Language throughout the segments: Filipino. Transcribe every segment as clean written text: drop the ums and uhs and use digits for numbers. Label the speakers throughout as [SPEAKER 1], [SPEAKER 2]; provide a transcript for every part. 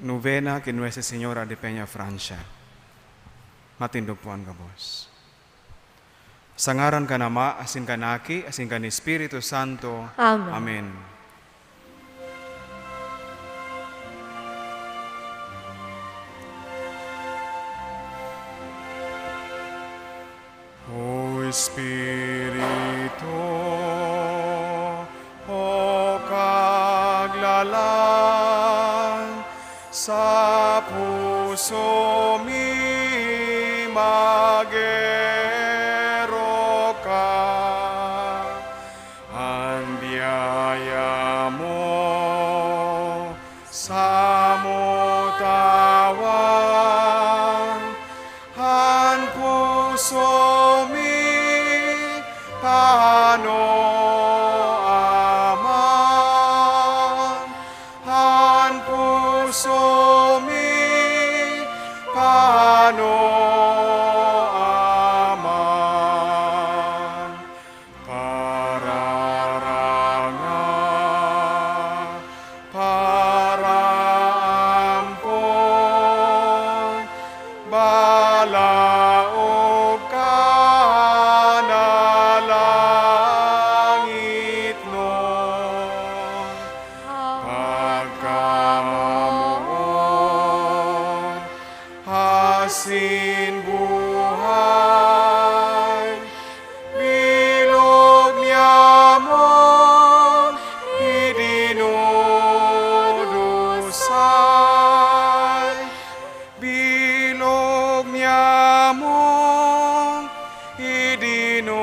[SPEAKER 1] Novena kay 𝗍𝗡 de Peñafrancia. Matindog po ang gabos. Sa ngaran ka na Ma, asin ka naki, asin ka ni Espiritu Santo.
[SPEAKER 2] Amen.
[SPEAKER 1] Amen. O Espiritu, o kaglalang, sa puso mi magero ka, ang biyaya mo sa mutawan, ang puso mi paano aman, ang puso mi paano aman, pararanga, parampon, balaog ka na langit nun, pagkamoot, asin buhay, bilog niya mo idinudusay, bilog niya mo idinudusay.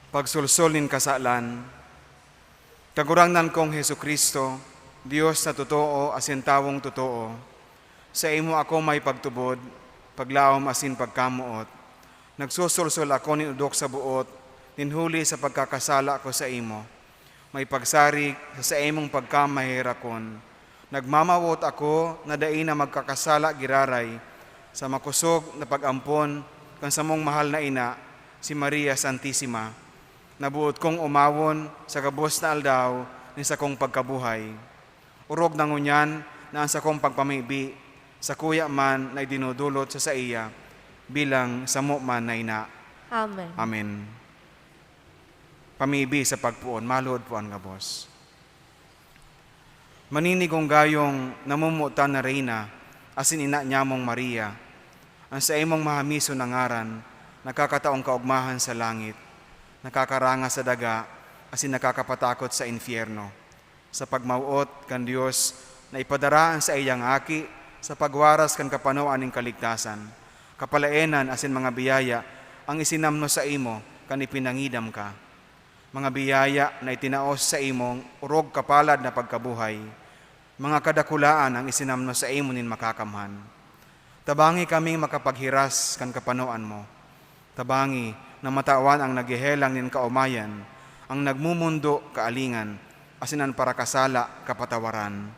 [SPEAKER 1] Pagsulsol nin kasalan, kagurangnan kong Jesucristo, Diyos na totoo asin tawong totoo, sa imo ako may pagtubod, paglaom asin pagkamoot. Nagsusulsol ako ninudok sa buot, ninhuli sa pagkakasala ko sa imo. May pagsarig sa imong pagkamahirakon. Nagmamawot ako na dai na magkakasala giraray, sa makusog na pag-ampon kan sa mong mahal na ina, si Maria Santissima. Nabuot kong umawon sa gabos na aldaw ni sa kong pagkabuhay. Urog na ngunyan na ang sa kong pagpamibi, sa kuya man na idinudulot sa iya, bilang samo man na ina.
[SPEAKER 2] Amen.
[SPEAKER 1] Amen. Pamibi sa pagpuon, maluhod po ang gabos. Maninigong gayong namumutan na reyna, asin ina niya mong Maria, ang sa imong mahamiso na ngaran, nakakataong kaogmahan sa langit, nakakaranga sa daga, asin nakakapatakot sa infyerno. Sa pagmauot kan Dios na ipadaraan sa iyang aki, sa pagwaras kan kapanoan ng kaligtasan, kapalaenan asin mga biyaya, ang isinamno sa imo, kan ipinangidam ka. Mga biyaya na itinaos sa imong urog kapalad na pagkabuhay, mga kadakulaan ang isinamno sa imo nin makakamhan. Tabangi kaming makapaghiras kan kapanoan mo. Tabangi na matawan ang naghihelang nin kaumayan, ang nagmumundo kaalingan, asin ang parakasala kapatawaran.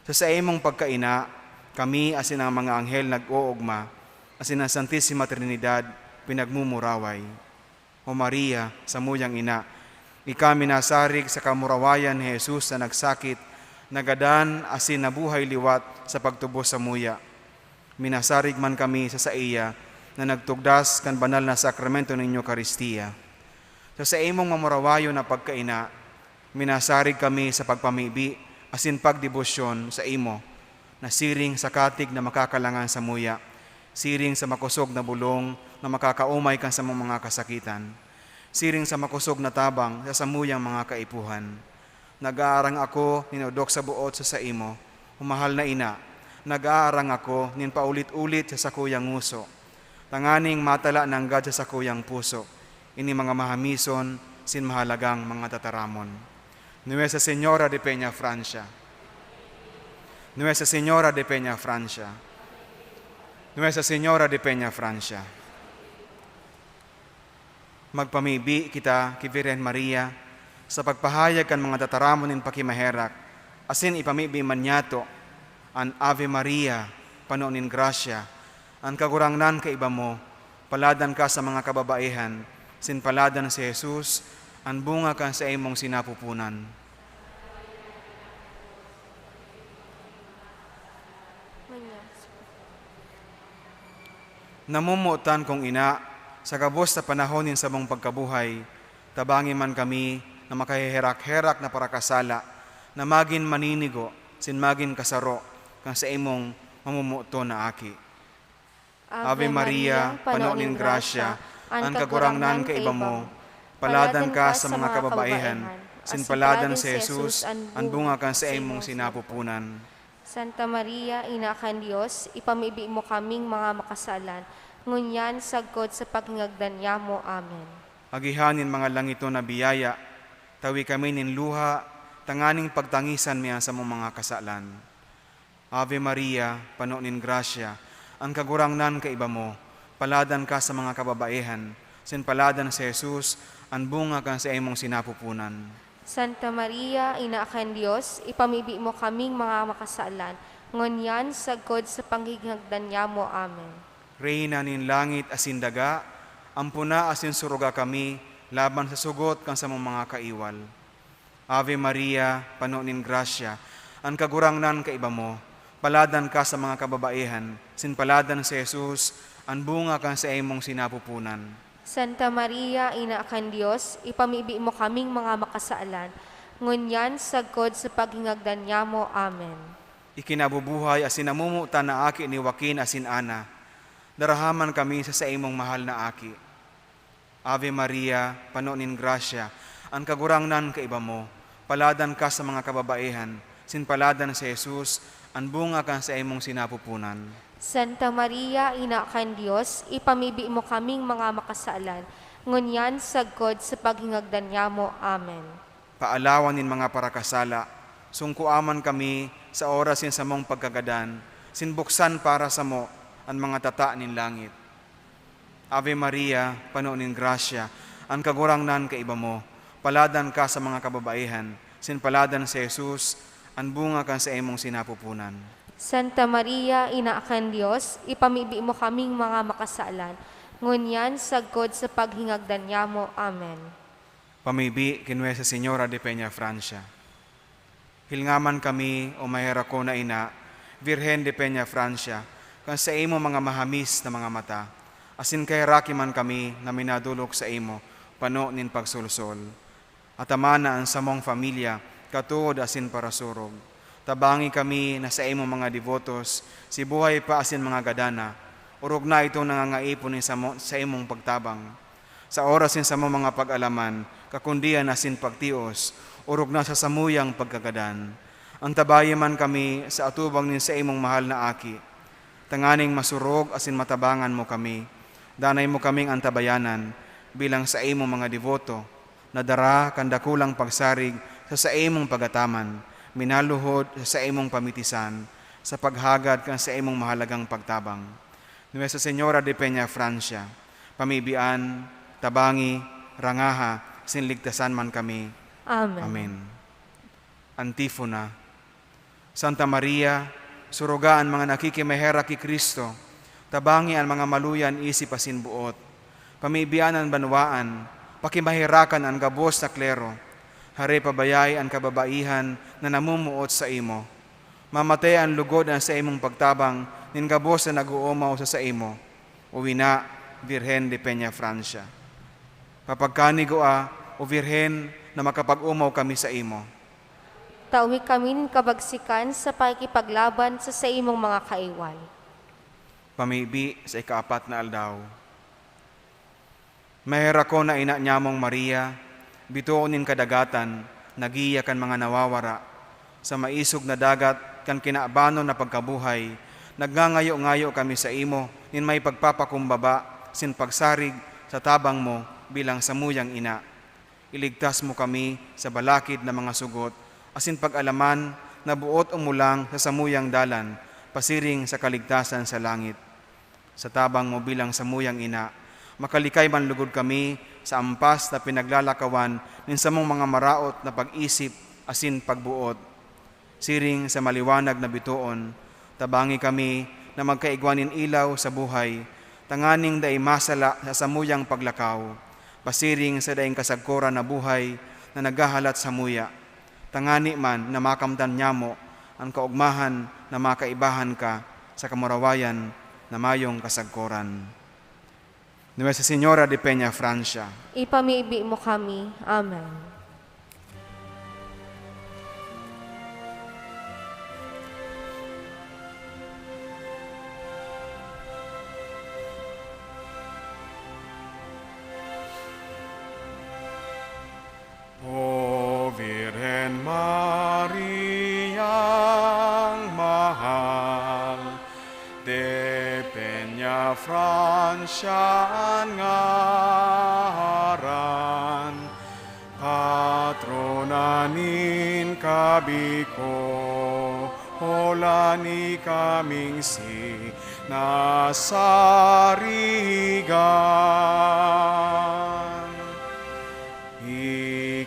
[SPEAKER 1] Sa imong pagkaina, kami asin ang mga anghel nag-uugma, asin ang Santissima Trinidad pinagmumuraway. O Maria, sa muyang ina, ikami nasarig sa kamurawayan ni Jesus na nagsakit, nagadan asin nabuhay liwat sa pagtubos sa muya. Minasarig man kami sa iya na nagtugdas kan banal na sakramento ng Eucharistia. Sa imong mamurawayo na pagkaina, minasarig kami sa pagpamibi asin pagdebosyon sa imo, na siring sa katig na makakalangan sa muya, siring sa makusog na bulong na makakaumay kan sa mga kasakitan, siring sa makusog na tabang sa samuyang mga kaipuhan. Nag-aarang ako ninudok sa buot sa imo, umahal na ina, nag-aarang ako nin paulit-ulit sa sakuyang nguso, tanganing matala ng God sa sakuyang puso, ini mga mahamison, sin mahalagang mga tataramon. Nuestra Señora de Peñafrancia, Nuestra Señora de Peñafrancia, Nuestra Señora de Peñafrancia. Magpamibi kita kay Virgen Maria sa pagpahayag kan mga tataramon nin pakimaherak, asin ipamibi man niyato an Ave Maria, pano nin grasya, ang kagurangnan ka iba mo, paladan ka sa mga kababaihan, sin paladan si Jesus, ang bunga kan sa imong sinapupunan. Namumutan kong ina, sa gabos na panahonin sa mong pagkabuhay, tabangi man kami na makahiherak-herak na parakasala, na magin maninigo, sin magin kasaro, kang sa imong mamumuto na aki. Ave Maria, puno ning grasya, ang kagurangnan ka iba mo, paladan ka sa mga kababaihan, sin paladan si Jesus, ang bunga kan sa imong sinapupunan.
[SPEAKER 2] Santa Maria, Ina kan Dios, ipamibi mo kaming mga makasalan, ngunyan sagkod sa paghingagdan niya mo. Amen.
[SPEAKER 1] Agihanin mga langito na biyaya, tawi kami nin luha, tanganing pagtangisan miya sa mong mga kasalan. Ave Maria, puno ning grasya, ang kagurangnan ka iba mo, paladan ka sa mga kababaihan, sin paladan si Jesus, ang bunga kan sa imong sinapupunan.
[SPEAKER 2] Santa Maria, Ina kan Dios, ipamibi mo kaming mga makasalan, ngunyan sagkod sa paghingagdan niya mo. Amen.
[SPEAKER 1] Reyna nin langit asin daga, ampuna asin suruga kami, laban sa sugot kan sa mga kaiwal. Ave Maria, puno ning grasya, ang kagurangnan ka iba mo, paladan ka sa mga kababaihan, sin paladan si Jesus, ang bunga kan sa imong sinapupunan.
[SPEAKER 2] Santa Maria, Ina kan Dios, ipamibi mo kaming mga makasalan, ngunyan sagkod sa paghingagdan niya mo. Amen.
[SPEAKER 1] Ikinabubuhay asin namumutan na aki ni Joaquin asin Ana, darahaman kami sa imong mahal na aki. Ave Maria, puno ning grasya, ang kagurangnan ka iba mo, paladan ka sa mga kababaihan, sin paladan si Jesus, ang bunga kan sa imong sinapupunan.
[SPEAKER 2] Santa Maria, Ina kan Dios, ipamibi mo kaming mga makasalan, ngunyan sagkod sa paghingagdan niya mo. Amen.
[SPEAKER 1] Paalawan nin mga parakasala, sungkuaman kami sa orasin sa mong pagkagadan, sinbuksan para sa mo ang mga tata nin langit. Ave Maria, puno ning grasya, ang kagurangnan ka iba mo, paladan ka sa mga kababaihan, sin paladan si Jesus, ang bunga kan sa imong sinapupunan.
[SPEAKER 2] Santa Maria, Ina kan Dios, ipamibi mo kaming mga makasalan, ngunyan sagkod sa paghingagdan niya mo. Amen.
[SPEAKER 1] Pamibi kinwe sa Senyora de Peñafrancia. Hilngaman kami o mahera ko na ina, Virgen de Peñafrancia, kan sa imo mga mahamis na mga mata, asin kay rakiman kami na minadulok sa imo, pano nin pagsulsol. Atamana ang samong familia, katuod asin parasurog. Tabangi kami na sa imo mga devotos, si buhay pa asin mga gadana, urog na ito nangangaipon sa imong pagtabang. Sa orasin sa mga pag-alaman, kakundian asin pagtios, urog na sa samuyang pagkagadan. Ang tabayaman kami sa atubang nin sa imong mahal na aki. Tanganing masurog asin matabangan mo kami. Danay mo kaming antabayanan, bilang sa imong mga devoto, nadara kandakulang pagsarig sa imong pagataman, minaluhod sa imong pamitisan, sa paghagad kan sa imong mahalagang pagtabang. Nuestra Señora de Peñafrancia, pamibian, tabangi, rangaha, sinligtasan man kami.
[SPEAKER 2] Amen.
[SPEAKER 1] Amen. Antifona. Santa Maria, surugaan mga nakikimahera ki Kristo, tabangi ang mga maluyan isip asin buot, pamibian ang banwaan, pakimahirakan ang gabos na klero, hare pabayay ang kababaihan na namumuot sa imo. Mamatay ang lugod ang sa imong pagtabang, nin gabos na nag-uumaw sa imo. Uwina, Virgen de Peñafrancia. Papagkanigoa, o Virgen, na makapag-umaw kami sa imo.
[SPEAKER 2] Tawi kami kabagsikan sa pakikipaglaban sa imong mga kaiwal.
[SPEAKER 1] Pamibi sa ika-4 na aldaw. Mahera ko na ina nyamong Maria, bituonin kadagatan, nagiya kan mga nawawara, sa maisog na dagat, kan kinaabano na pagkabuhay, nagngangayo-ngayo kami sa imo, nin may pagpapakumbaba, sin pagsarig sa tabang mo bilang samuyang ina. Iligtas mo kami sa balakid na mga sugot, asin pag-alaman na buot umulang sa samuyang dalan, pasiring sa kaligtasan sa langit. Sa tabang mo bilang samuyang ina, makalikay man lugod kami sa ampas na pinaglalakawan nin sa mong mga maraot na pag-isip asin pagbuot. Siring sa maliwanag na bituon, tabangi kami na magkaigwanin ilaw sa buhay, tanganing day masala sa samuyang paglakaw. pasiring sa daing kasagkoran na buhay na nagahalat sa muya. Tangani man na makamtan nyamo ang kaogmahan na makaibahan ka sa kamurawayan na mayong kasagkoran. Nuestra Señora de Peñafrancia,
[SPEAKER 2] Ipamibi mo kami. Amen.
[SPEAKER 1] O Virgen Mariang mahal, de Peñafrancia ngaran, patronanin kabiko, holani kaming si nasarigan.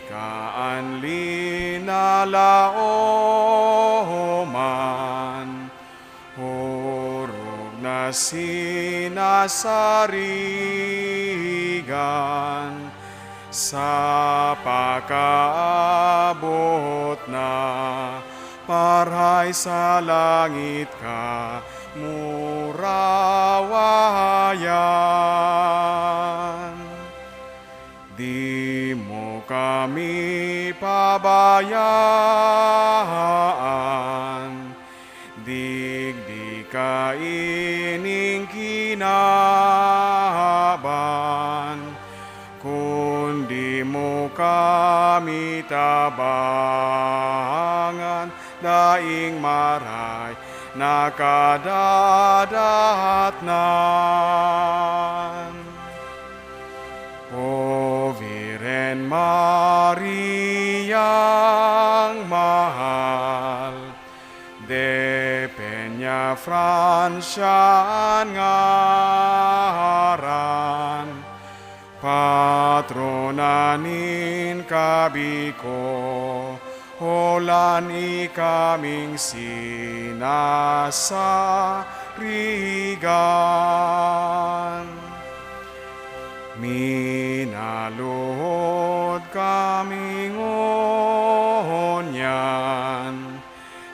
[SPEAKER 1] Ikaanli na laoman, hurog na sinasarigan, sa pagkaabot na parhay sa langit ka murawayan. Di mo kami pabayaan, digdi ka ining kinaban, kundi mo kami tabangan, daing maray nakadadatnan. O Virgen Mariang mahal, de Peñafrancia ngaran, patronanin kabiko, holan ikaming sinasarigan. Minaluhod kaming onyan,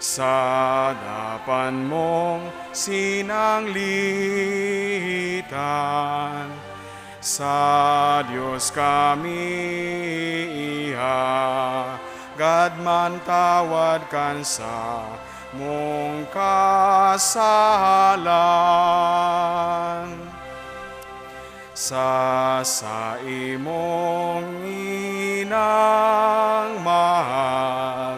[SPEAKER 1] sa dapan mong sinanglitan, sa Diyos kami ihagad man tawad kan sa mong kasalan. Sa imong inang mahal,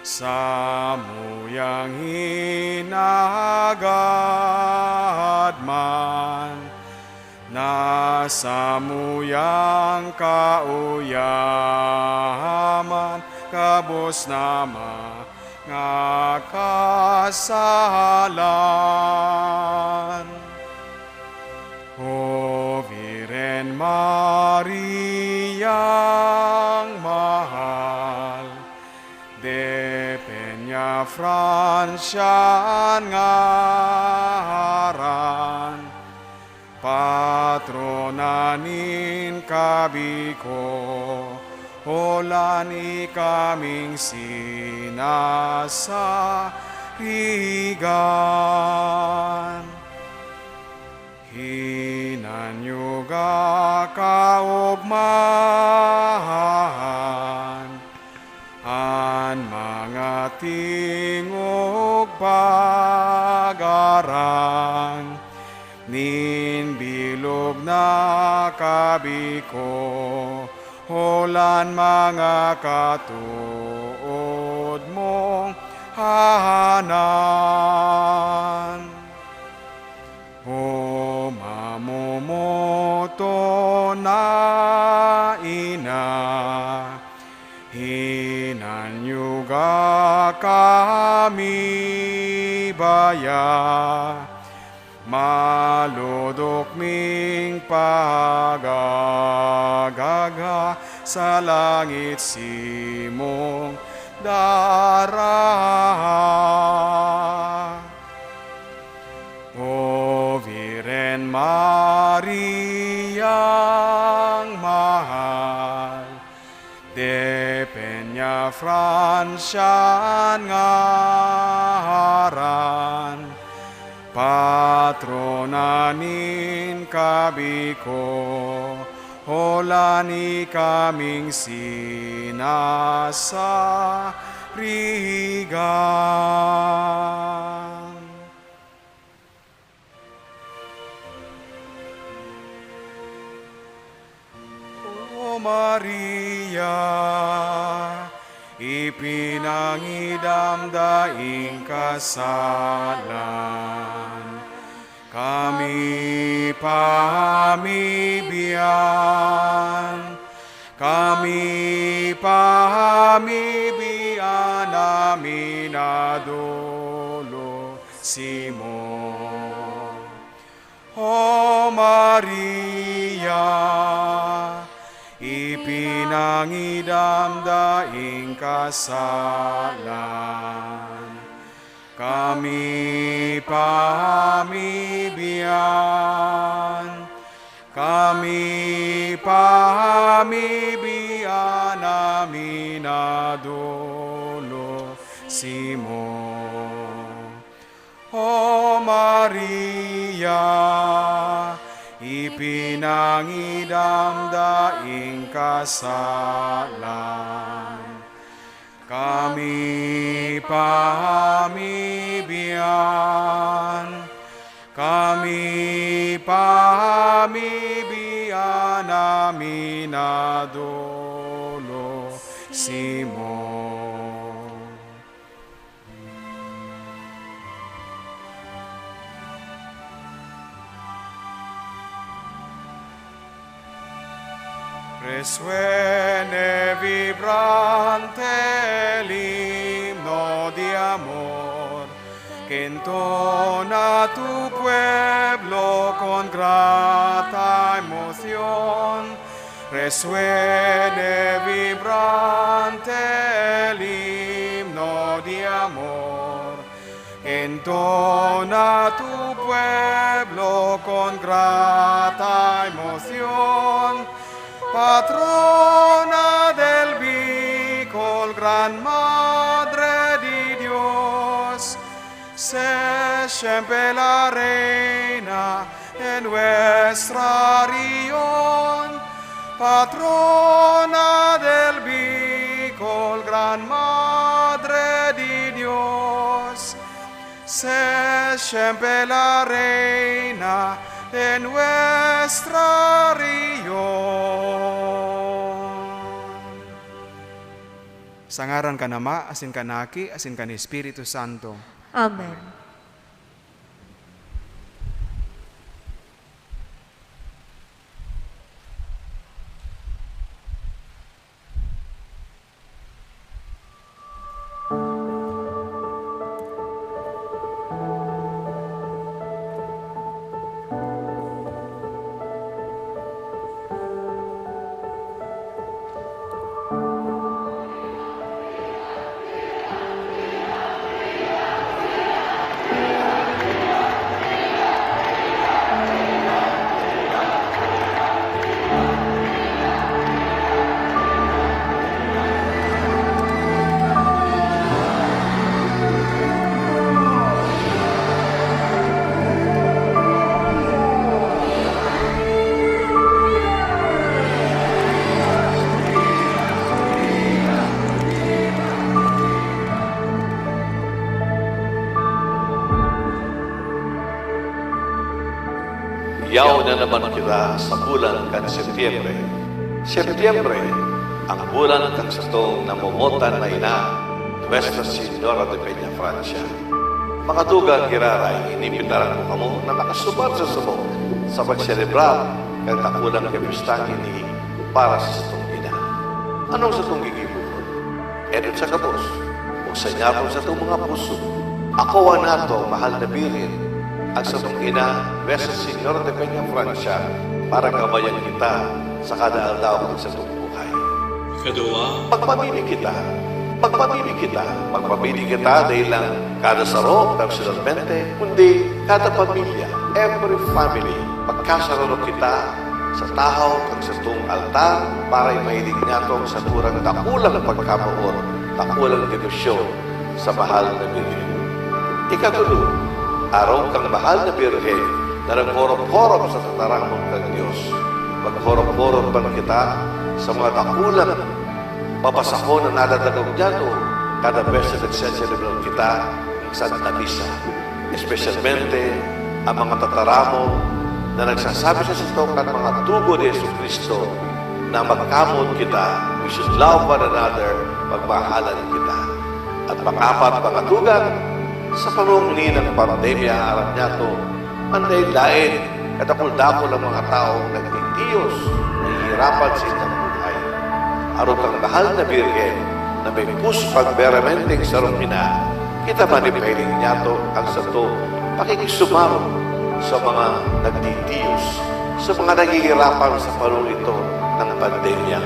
[SPEAKER 1] sa muyang hinagad man, nasa muyang kauyaman, kabos na mga kasalan. O Virgen Mariang mahal, de Peñafrancia ngaran, patronanin kabiko, holan ikaming sinasarigan. Hinanyuga kaogmahan, an mga tingog pagarang, nin bilog na kabiko, holan mga katuod mong hahanan. O mamumoto na ina, hinanyuga kami baya, maludok ming pagagaga, sa langit simong daraha. O Virgen Mariang mahal, Peñafrancia ngaran, patronanin kabiko, holani kaming sinasarigan. O Maria, ipinangidamdaing kasalan, kami pamibiyang namin adolo simo. O Maria, ipinangidamdaing kasalan, kami pamibiyang namin adolo simo. O Maria, ipinangidamdaing kasalan, kami pamibiyang namin adolo simo. Resuene vibrante el himno de amor, que entona tu pueblo con grata emoción. Resuene vibrante el himno de amor, que entona tu pueblo con grata emoción. Patrona del Bicol, Gran Madre de Dios, sé siempre la reina en nuestra región. Patrona del Bicol, Gran Madre de Dios, sé siempre la reina de nuestra región. Sa ngaran ka Ama, asin ka Naki, asin ka ni Espiritu Santo.
[SPEAKER 2] Amen.
[SPEAKER 3] Yaw na naman kita sa bulan kan Setyembre. Setyembre, ang bulan kan satong namumotan na ina, Nuestra Señora de Peñafrancia. Makadugang giraray, inipitaran ko kamo na nakasubad sa sumo sa pagselebrar kang takulang kapistang ini para sa satong ina. Anong satong gigibukod? Edot sa kapos, o sa nyapon sa itong mga puso. Ako ang nato, mahal na birin, ang satong ina, Nuestra Señora de Peñafrancia, para gabayan kita sa kada aldaw ng satong buhay.
[SPEAKER 4] Kadua,
[SPEAKER 3] Magpamili kita dahil lang kada saro, personalmente, kundi kada pamilya, every family, magkasararo kita sa tahaw ng satong altar para imahilig natong sa turang dakulang pagkamoot dakulang debosyon sa mahal na Birhen. Ikatulo, araw kang mahal na Birhen na nagkorop-korop sa tataramon ng Diyos. Magkorop-korop man kita sa mga dakulang papasako na naladagog dyan o kada beses na nagseselebrar kita sa Santa Misa. Especialmente ang mga tataramo na nagsasabi sa sitokan mga tugo ni Jesucristo na magkamot kita, we should love one another, magmahalan kita. At pang-apat, mga tugang, sa panungni ng pandemya, alam niya ito, ang lain-lain, kadapol-dapol ang mga taong nagtitiyos, nahihirapan sa inyong buhay. Araw kang mahal na Birhen, na may puso pagberementeng sarumina, kita manipiling niya ito ang sa ito, pakikisumaro sa mga nagtitiyos, sa mga naghihirapan sa panahon ito ng pandemya.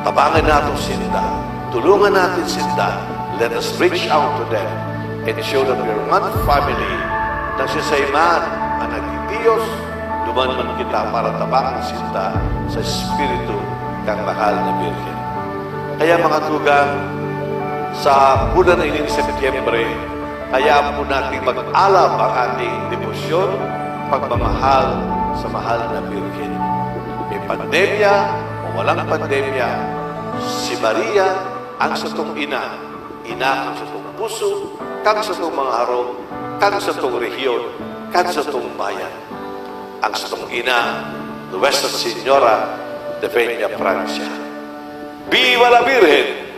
[SPEAKER 3] Tabangan natin sinda, tulungan natin sinda, let us reach out to them and show that we are one family na sisayman ang nagtitiyos, duman man kita para tabangan sinda sa Espiritu kang mahal na Birhen. Kaya mga tugang, sa bulan ng Setyembre, kaya po natin mag-alab ang ating debosyon, pagmamahal sa mahal na Birhen. May pandemya o walang pandemya, si Maria ang satong ina, ina ang satong puso, kang satong mga harong, kang satong rehiyon, kang satong bayan. Ang satong ina, Nuestra Señora de Peñafrancia. Viva la Virgen!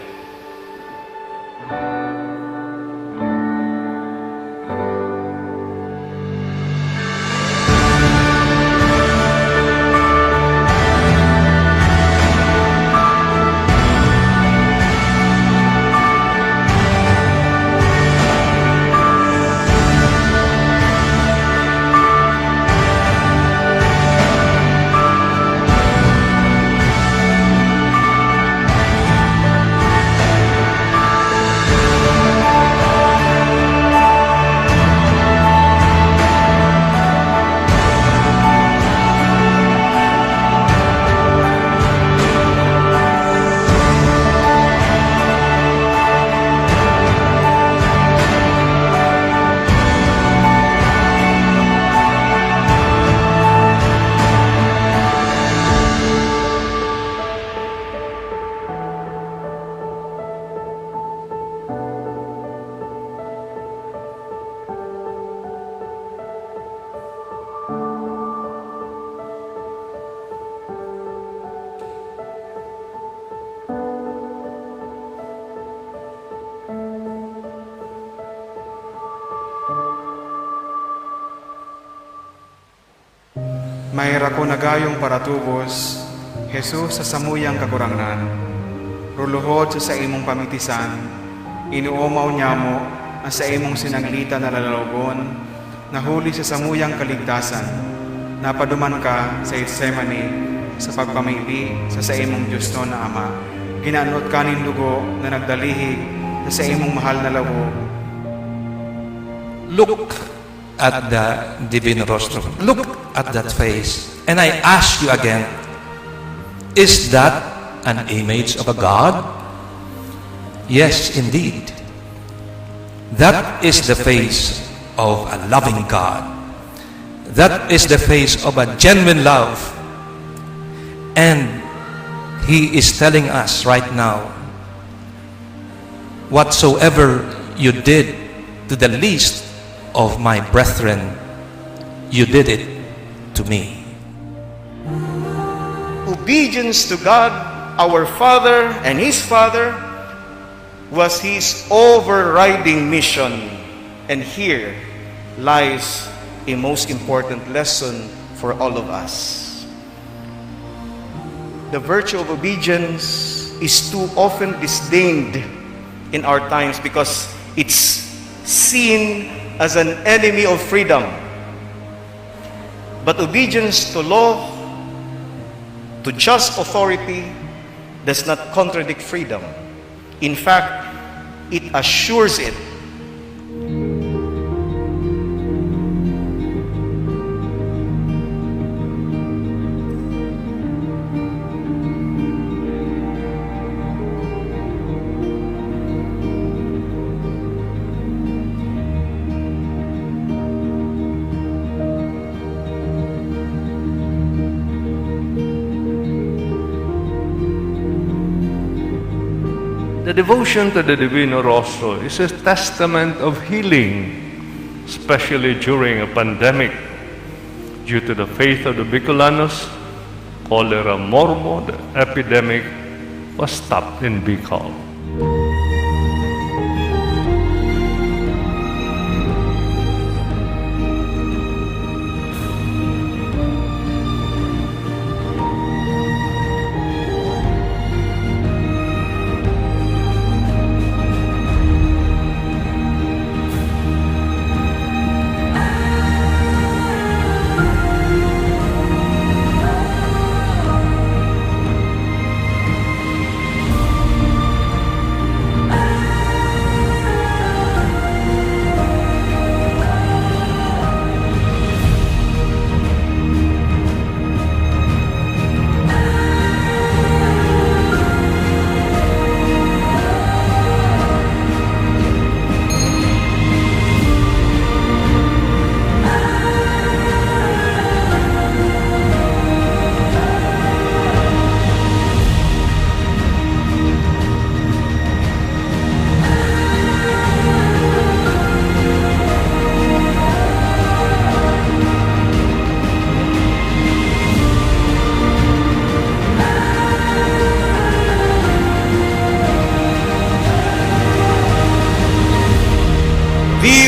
[SPEAKER 1] Mayra ko nagayong paratubos, Jesus sa samuyang kakurangan. Ruluhod sa imong pamitisan, inuumaw niya mo ang sa imong sinaglita na lalalogon, nahuli sa samuyang kaligtasan, napaduman ka sa Getsemani sa pagpamili sa imong Diyos no na Ama. Ginaanot kanin dugo na nagdalihig sa imong mahal na lawog.
[SPEAKER 5] Look at the divine rostrum. Look at that face. And I ask you again, is that an image of a God? Yes, indeed. That is the face of a loving God. That is the face of a genuine love. And He is telling us right now, whatsoever you did to the least of my brethren, you did it to me.
[SPEAKER 6] Obedience to God, our Father and His Father, was His overriding mission. And here lies a most important lesson for all of us. The virtue of obedience is too often disdained in our times because it's seen as an enemy of freedom. But obedience to law, to just authority, does not contradict freedom. In fact, it assures it.
[SPEAKER 7] The devotion to the Divino Rostro is a testament of healing, especially during a pandemic. Due to the faith of the Bicolanos, cholera morbo, the epidemic, was stopped in Bicol.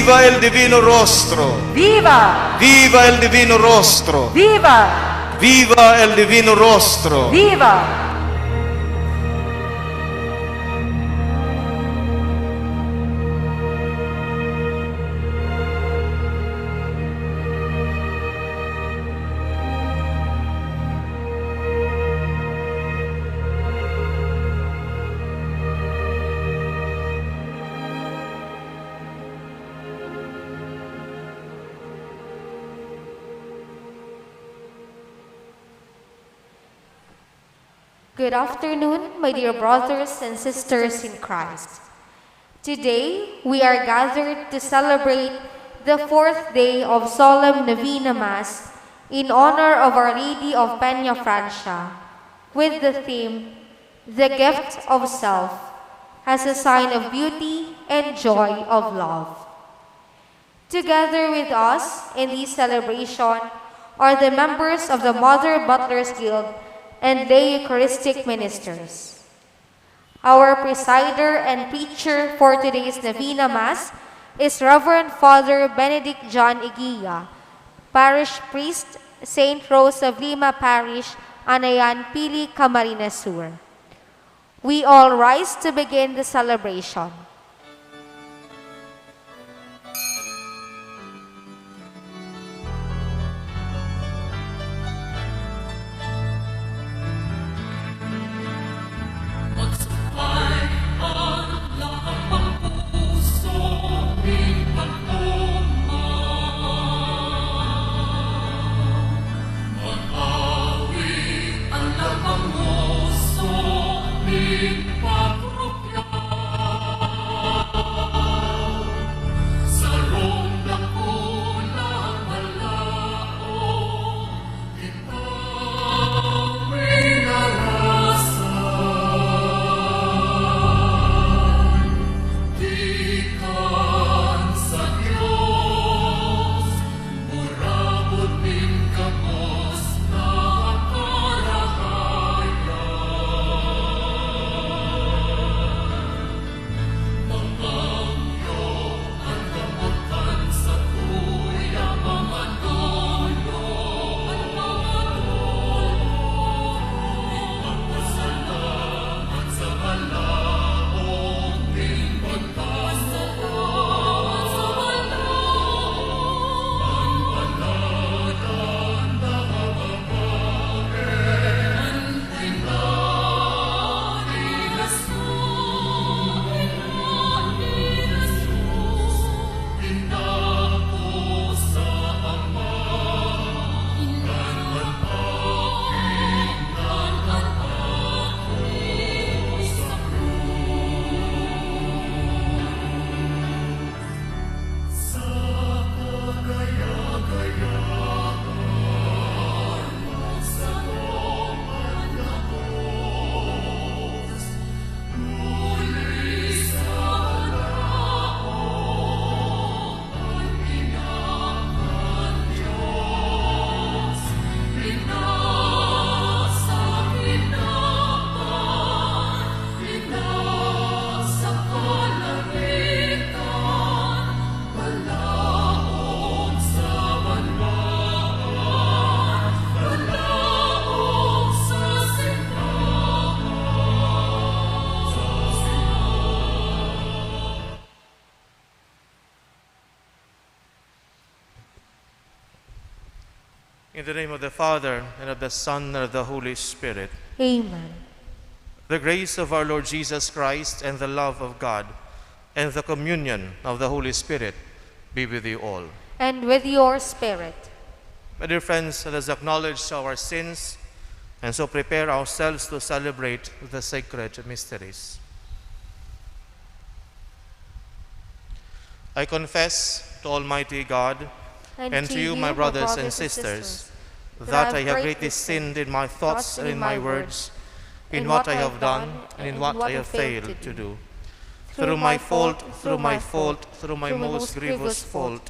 [SPEAKER 6] Viva el Divino Rostro!
[SPEAKER 8] ¡Viva!
[SPEAKER 6] Viva el Divino Rostro!
[SPEAKER 8] ¡Viva!
[SPEAKER 6] Viva el Divino Rostro!
[SPEAKER 8] ¡Viva!
[SPEAKER 2] Good afternoon, my dear brothers and sisters in Christ. Today, we are gathered to celebrate the fourth day of Solemn Novena Mass in honor of Our Lady of Peñafrancia, with the theme, The Gift of Self, as a sign of beauty and joy of love. Together with us in this celebration are the members of the Mother Butlers Guild and lay Eucharistic ministers. Our presider and preacher for today's Novena Mass is Reverend Father Benedick John Eguia, Parish Priest, St. Rose of Lima Parish, Anayan Pili, Camarines Sur. We all rise to begin the celebration.
[SPEAKER 6] In the name of the Father, and of the Son, and of the Holy Spirit.
[SPEAKER 2] Amen.
[SPEAKER 6] The grace of our Lord Jesus Christ, and the love of God, and the communion of the Holy Spirit be with you all.
[SPEAKER 2] And with your spirit.
[SPEAKER 6] My dear friends, let us acknowledge our sins and so prepare ourselves to celebrate the sacred mysteries. I confess to Almighty God and to you, my brothers and sisters, that I have greatly sinned in my thoughts and in my words, in what I have done and in what I have failed to do. Through my fault, through my most grievous fault.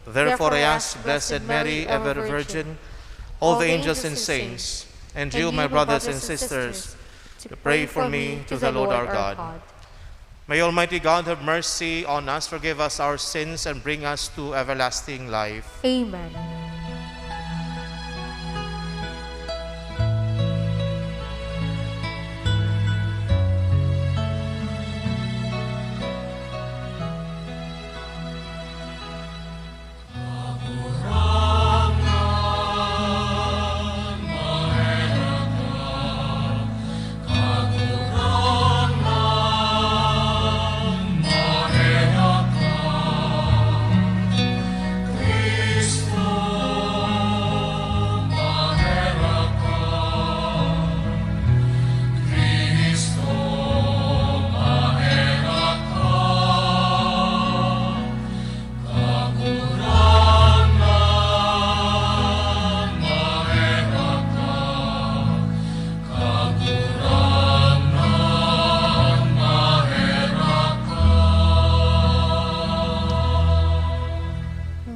[SPEAKER 6] Therefore I ask Blessed Mary, ever Virgin, all the angels and saints, and you, my brothers and sisters, to pray for me to the Lord our God. May Almighty God have mercy on us, forgive us our sins, and bring us to everlasting life.
[SPEAKER 2] Amen.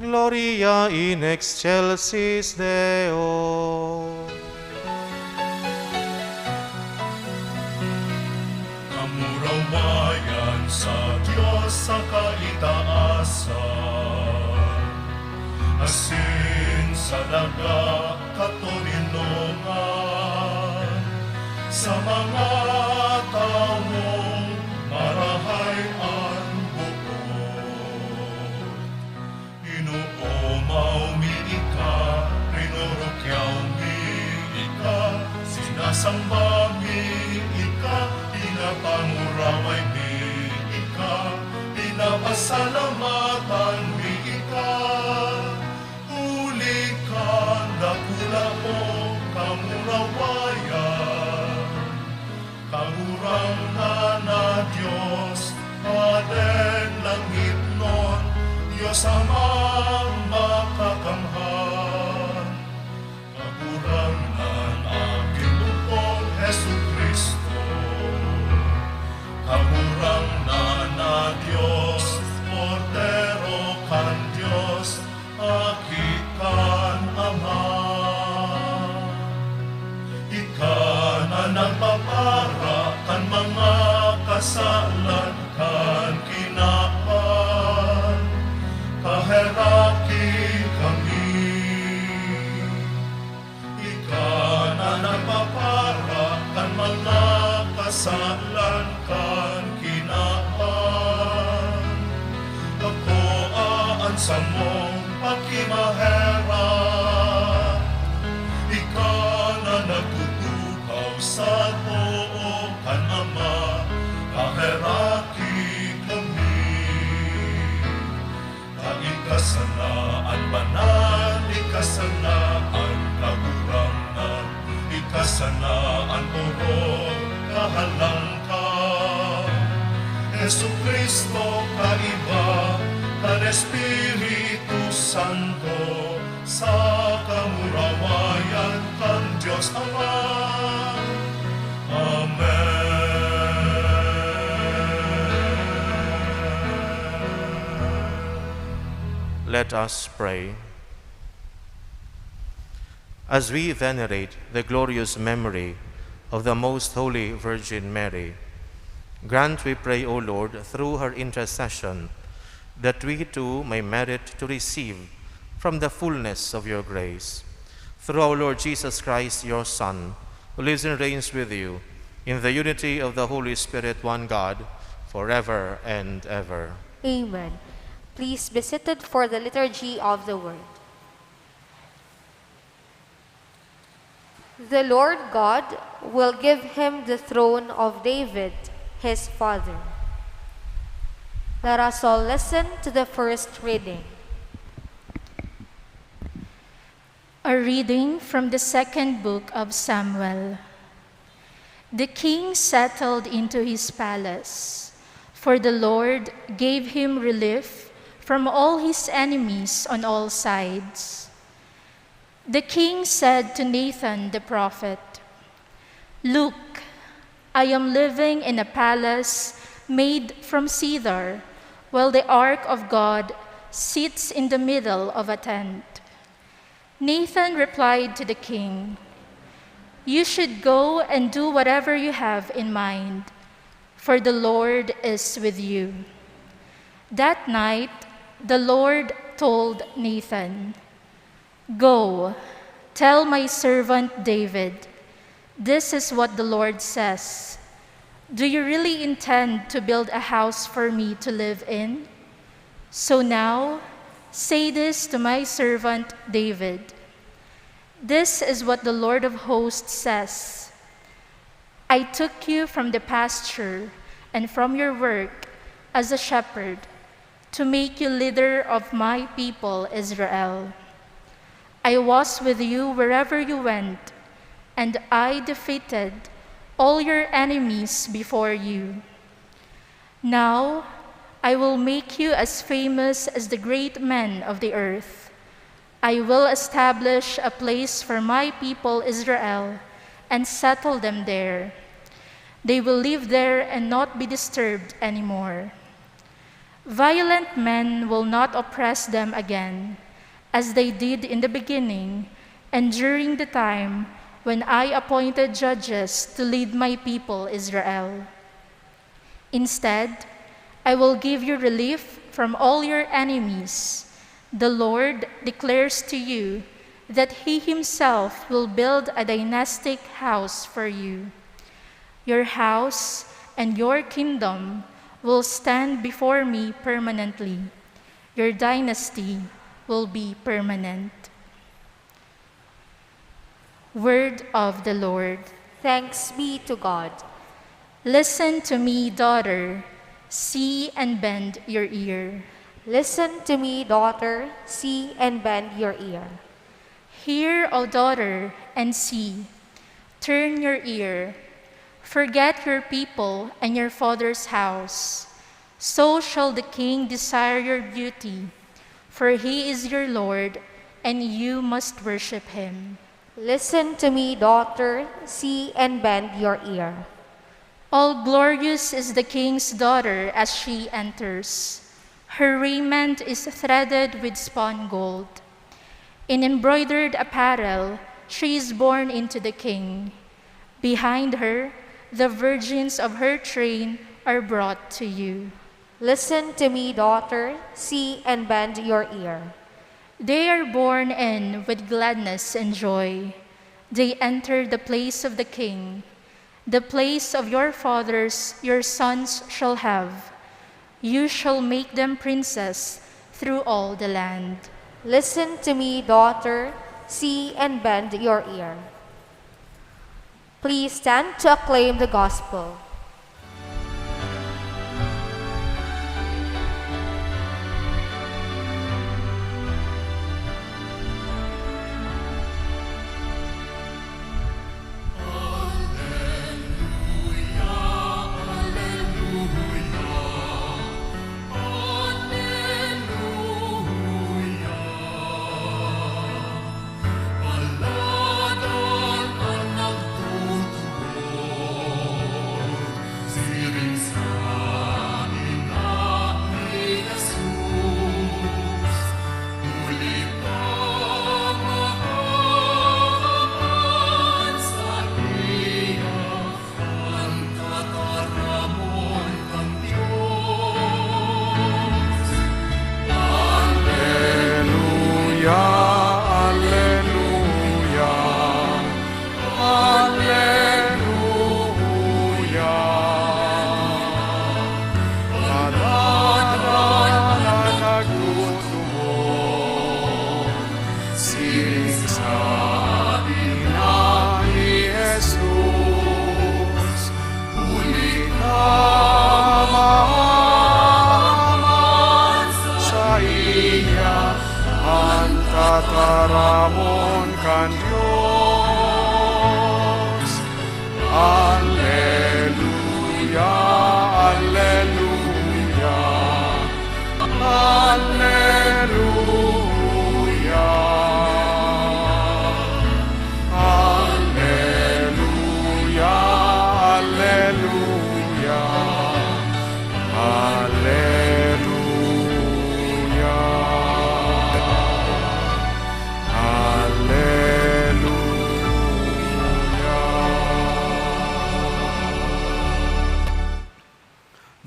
[SPEAKER 6] Gloria in excelsis Deo.
[SPEAKER 9] Kamurawayan sa Diyos sa kaitaasan, asin sa daga katolinongan, sa mga taong marahayan bukod. Inuumaw miika, rinurukyaw miika, sinasamba miika, pinapanguraway miika, pinapasalamatan miika. Huli ka, dakula mo, kamurawayan, kagurang na Diyos, Aden langit nun, Diyos amang makakamhan. Kagurang nan aking bukol, Jesu Kristo, kagurang na Diyos, Portero kan Diyos, akikan Ama. Ika na nagpapara kan mga kasalan kan kinaan, kaheraki kami. Ika na nagpapara kan mga kasalan kan kinaan, ako aansa mong pakimahera. Ika na nagtutukaw sa too kan Ama, kaheraki kami. Kaikasanaan banal, ikasanaan kagurangan, ikasanaan purong kahalangkan. Jesu Kristo kaiba, kan Espiritu Santo, sa kamurawayan kan Diyos Ama. Amen.
[SPEAKER 6] Let us pray. As we venerate the glorious memory of the Most Holy Virgin Mary, grant, we pray, O Lord, through her intercession, that we too may merit to receive from the fullness of your grace. Through our Lord Jesus Christ, your Son, who lives and reigns with you, in the unity of the Holy Spirit, one God, forever and ever.
[SPEAKER 2] Amen. Please be seated for the liturgy of the word. The Lord God will give him the throne of David, his father. Let us all listen to the first reading.
[SPEAKER 10] A reading from the second book of Samuel. The king settled into his palace, for the Lord gave him relief from all his enemies on all sides. The king said to Nathan the prophet, "Look, I am living in a palace made from cedar, while the ark of God sits in the middle of a tent." Nathan replied to the king, "You should go and do whatever you have in mind, for the Lord is with you." That night, the Lord told Nathan, "Go, tell my servant David, this is what the Lord says. Do you really intend to build a house for me to live in? So now, say this to my servant David. This is what the Lord of hosts says. I took you from the pasture and from your work as a shepherd to make you leader of my people Israel. I was with you wherever you went, and I defeated all your enemies before you. Now I will make you as famous as the great men of the earth. I will establish a place for my people Israel and settle them there. They will live there and not be disturbed anymore. Violent men will not oppress them again, as they did in the beginning and during the time when I appointed judges to lead my people Israel. Instead, I will give you relief from all your enemies. The Lord declares to you that he himself will build a dynastic house for you. Your house and your kingdom will stand before me permanently. Your dynasty will be permanent." Word of the Lord.
[SPEAKER 2] Thanks be to God.
[SPEAKER 10] Listen to me, daughter. See and bend your ear.
[SPEAKER 2] Listen to me, daughter. See and bend your ear.
[SPEAKER 10] Hear, O daughter, and see. Turn your ear. Forget your people and your father's house. So shall the king desire your beauty, for he is your Lord, and you must worship him.
[SPEAKER 2] Listen to me, daughter. See and bend your ear.
[SPEAKER 10] All glorious is the king's daughter as she enters. Her raiment is threaded with spun gold. In embroidered apparel, she is born into the king. Behind her, the virgins of her train are brought to you.
[SPEAKER 2] Listen to me, daughter. See and bend your ear.
[SPEAKER 10] They are born in with gladness and joy. They enter the place of the king. The place of your fathers your sons shall have. You shall make them princes through all the land.
[SPEAKER 2] Listen to me, daughter. See and bend your ear. Please stand to acclaim the gospel.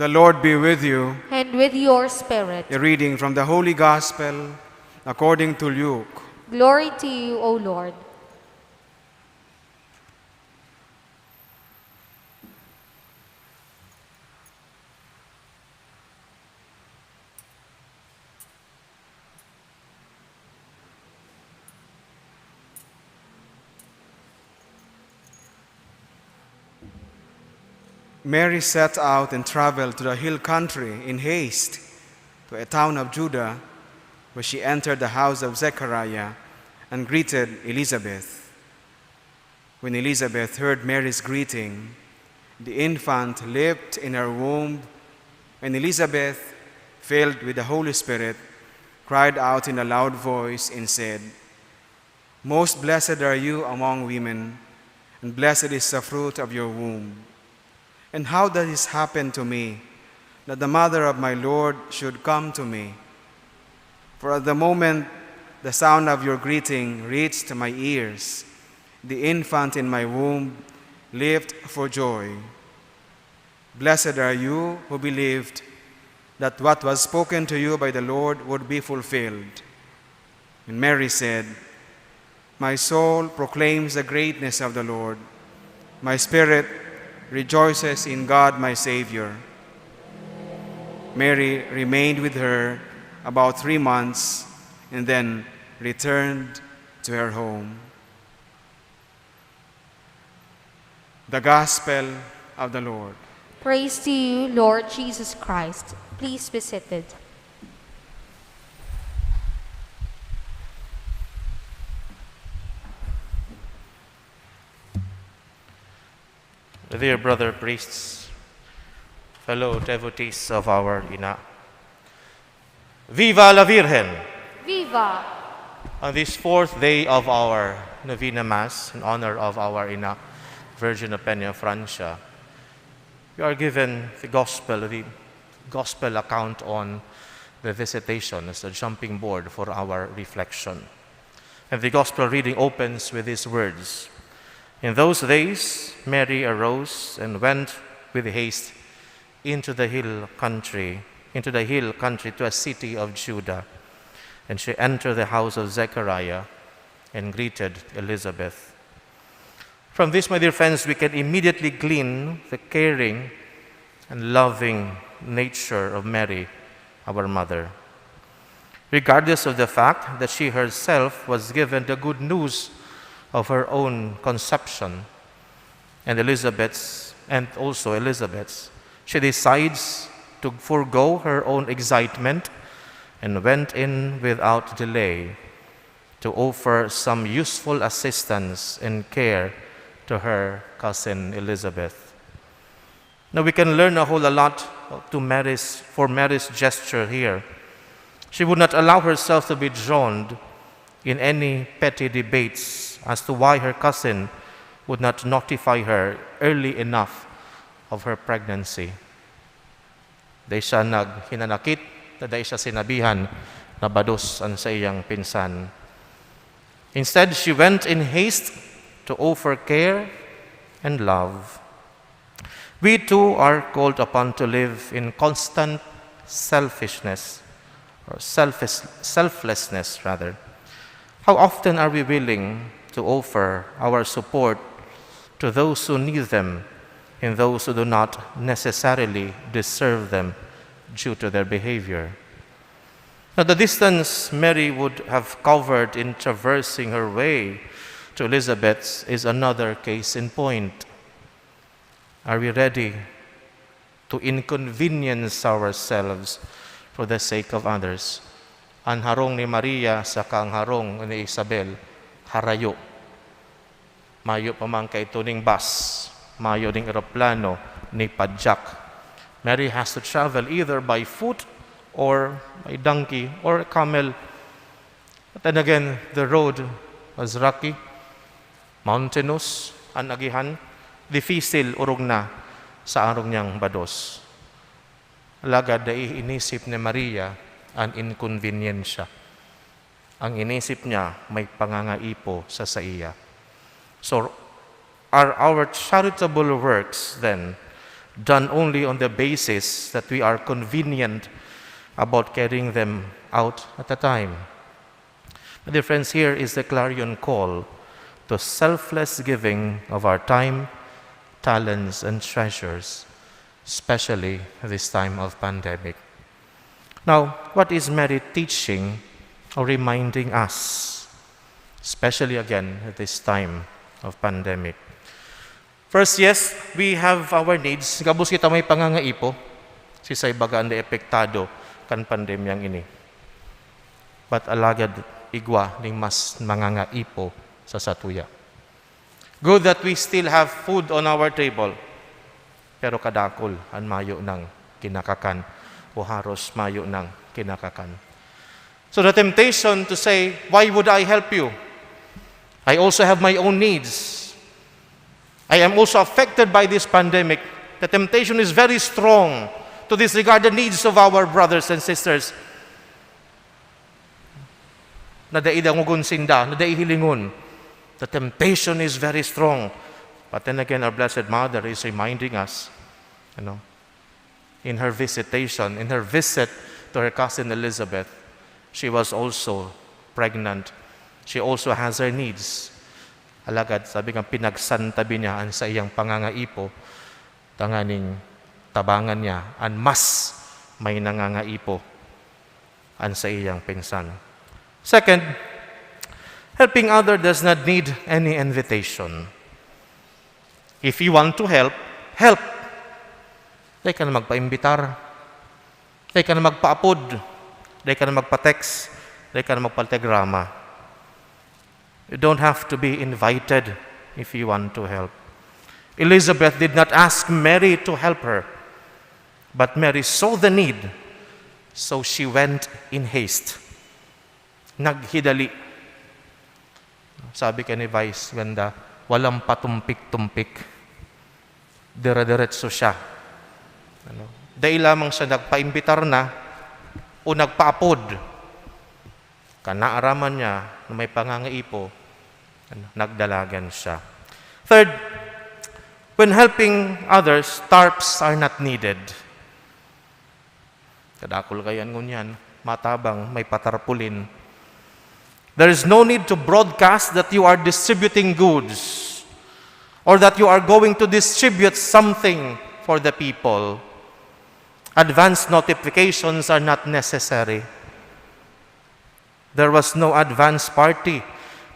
[SPEAKER 1] The Lord be with you.
[SPEAKER 2] And with your spirit.
[SPEAKER 1] A reading from the Holy Gospel according to Luke.
[SPEAKER 2] Glory to you, O Lord.
[SPEAKER 1] Mary set out and traveled to the hill country in haste to a town of Judah, where she entered the house of Zechariah and greeted Elizabeth. When Elizabeth heard Mary's greeting, the infant leaped in her womb, and Elizabeth, filled with the Holy Spirit, cried out in a loud voice and said, "Most blessed are you among women, and blessed is the fruit of your womb. And how does this happen to me, that the mother of my Lord should come to me? For at the moment the sound of your greeting reached my ears, the infant in my womb leaped for joy. Blessed are you who believed that what was spoken to you by the Lord would be fulfilled." And Mary said, "My soul proclaims the greatness of the Lord. My spirit rejoices in God my Savior." Mary remained with her about 3 months and then returned to her home. The Gospel of the Lord.
[SPEAKER 2] Praise to you, Lord Jesus Christ. Please be seated.
[SPEAKER 11] Dear brother priests, fellow devotees of our Ina, Viva la Virgen!
[SPEAKER 2] Viva!
[SPEAKER 11] On this 4th day of our Novena Mass, in honor of our Ina, Virgin of Peñafrancia, we are given the gospel account on the visitation as a jumping board for our reflection. And the gospel reading opens with these words: "In those days, Mary arose and went with haste into the hill country to a city of Judah. And she entered the house of Zechariah and greeted Elizabeth." From this, my dear friends, we can immediately glean the caring and loving nature of Mary, our mother. Regardless of the fact that she herself was given the good news of her own conception and Elizabeth's, she decides to forego her own excitement and went in without delay to offer some useful assistance and care to her cousin Elizabeth. Now we can learn a whole lot for Mary's gesture here. She would not allow herself to be drowned in any petty debates as to why her cousin would not notify her early enough of her pregnancy. Dahil siya hinanakit, dahil siya sinabihan na bados ang sa iyang pinsan. Instead, she went in haste to offer care and love. We too are called upon to live in constant selflessness. How often are we willing to offer our support to those who need them and those who do not necessarily deserve them due to their behavior? Now, the distance Mary would have covered in traversing her way to Elizabeth is another case in point. Are we ready to inconvenience ourselves for the sake of others? Ang harong ni Maria sa kang harong ni Isabel, harayo. Mayo pa man kay tuning bus, mayo ding eroplano ni padjak. Mary has to travel either by foot or by donkey or camel. But then again, the road was rocky, mountainous, ang agihan, difficile urog na sa arong niyang bados. Alagad na inisip ni Maria ang inconveniensya. Ang inisip niya, may pangangaipo sa iya. So, are our charitable works then done only on the basis that we are convenient about carrying them out at a time? My dear friends, here is the clarion call to selfless giving of our time, talents, and treasures, especially this time of pandemic. Now, what is Mary teaching or reminding us, especially again at this time of pandemic? First, yes, we have our needs. Gabos kita may pangangaipo, si say bagaan de epektado kan pandemyang ini. But alagad igwa ning mas mangangaipo sa satuya. Good that we still have food on our table, pero kadakol ang mayo ng kinakakan o haros mayo ng kinakakan. So the temptation to say, why would I help you? I also have my own needs. I am also affected by this pandemic. The temptation is very strong to disregard the needs of our brothers and sisters. Nadaidangugon sinda, nadaihilingon. The temptation is very strong. But then again, our Blessed Mother is reminding us, in her visitation, in her visit to her cousin Elizabeth, she was also pregnant. She also has her needs. Alagad, sabi nga, pinagsantabi niya ang sa iyang pangangaipo, tanganing tabangan niya, ang mas may nangangaipo ang sa iyang pinsan. Second, helping other does not need any invitation. If you want to help, help. Dahil ka na magpa-imbitar, dahil ka na magpa-apod, dahil ka na magpa-text, dahil ka na magpa-telegrama. You don't have to be invited if you want to help. Elizabeth did not ask Mary to help her, but Mary saw the need, so she went in haste. Naghidali. Sabi ka ni Vice ganda, walang patumpik-tumpik. Dire-diretso siya. Dahil lamang siya nagpaimbitar na o nagpaapod. Kanaaraman niya na may pangangaipo, nagdalagan siya. Third, when helping others, tarps are not needed. Kadakol kayan ngunyan, matabang, may patarpulin. There is no need to broadcast that you are distributing goods or that you are going to distribute something for the people. Advance notifications are not necessary. There was no advance party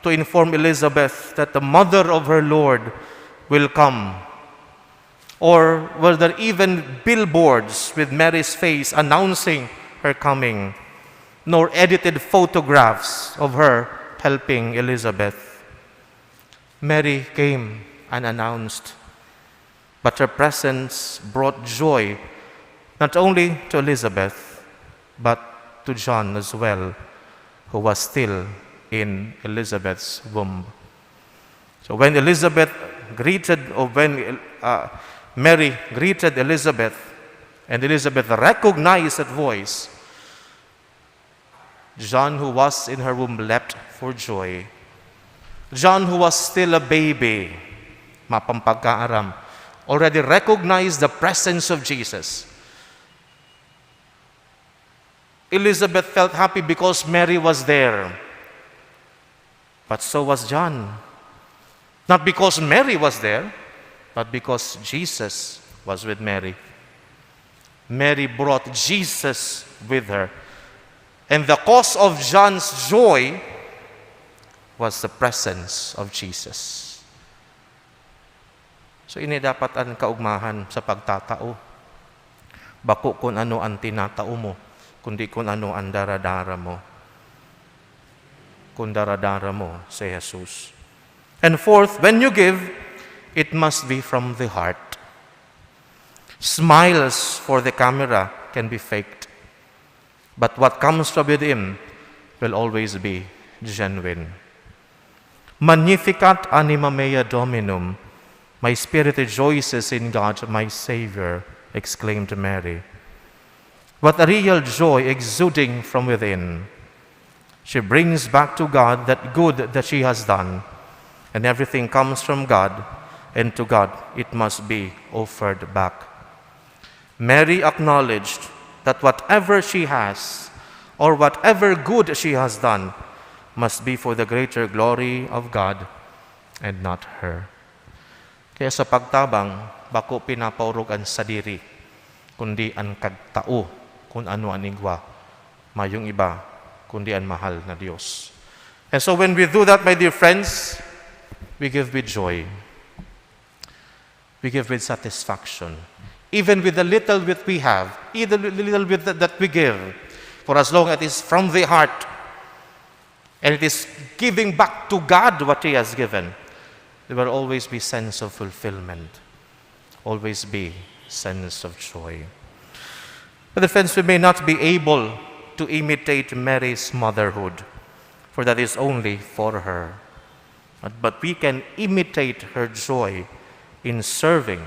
[SPEAKER 11] to inform Elizabeth that the mother of her Lord will come. Or were there even billboards with Mary's face announcing her coming, nor edited photographs of her helping Elizabeth? Mary came unannounced, but her presence brought joy not only to Elizabeth, but to John as well, who was still in Elizabeth's womb. So when Mary greeted Elizabeth, and Elizabeth recognized that voice, John, who was in her womb, leapt for joy. John, who was still a baby, mapampagkaaram, already recognized the presence of Jesus. Elizabeth felt happy because Mary was there. But so was John. Not because Mary was there, but because Jesus was with Mary. Mary brought Jesus with her. And the cause of John's joy was the presence of Jesus. So ini dapat ang kaugmahan sa pagtatao. Bako kung ano ang tinatao mo, kundi kung ano ang daradara mo. Kung daradara mo si Jesus. And fourth, when you give, it must be from the heart. Smiles for the camera can be faked, but what comes from within will always be genuine. Magnificat anima mea Dominum, my spirit rejoices in God my Savior, exclaimed Mary. What a real joy exuding from within. She brings back to God that good that she has done, and everything comes from God, and to God it must be offered back. Mary acknowledged that whatever she has, or whatever good she has done, must be for the greater glory of God and not her. Kaya sa pagtabang, bako pinapaurog ang sadiri, kundi ang kagtao, kung ano ang igwa, mayong iba, kundi ang mahal na Diyos. And so when we do that, my dear friends, we give with joy. We give with satisfaction. Even with the little that we have, even the little bit that we give, for as long as it is from the heart, and it is giving back to God what He has given, there will always be sense of fulfillment, always be sense of joy. But friends, we may not be able to imitate Mary's motherhood, for that is only for her. But we can imitate her joy in serving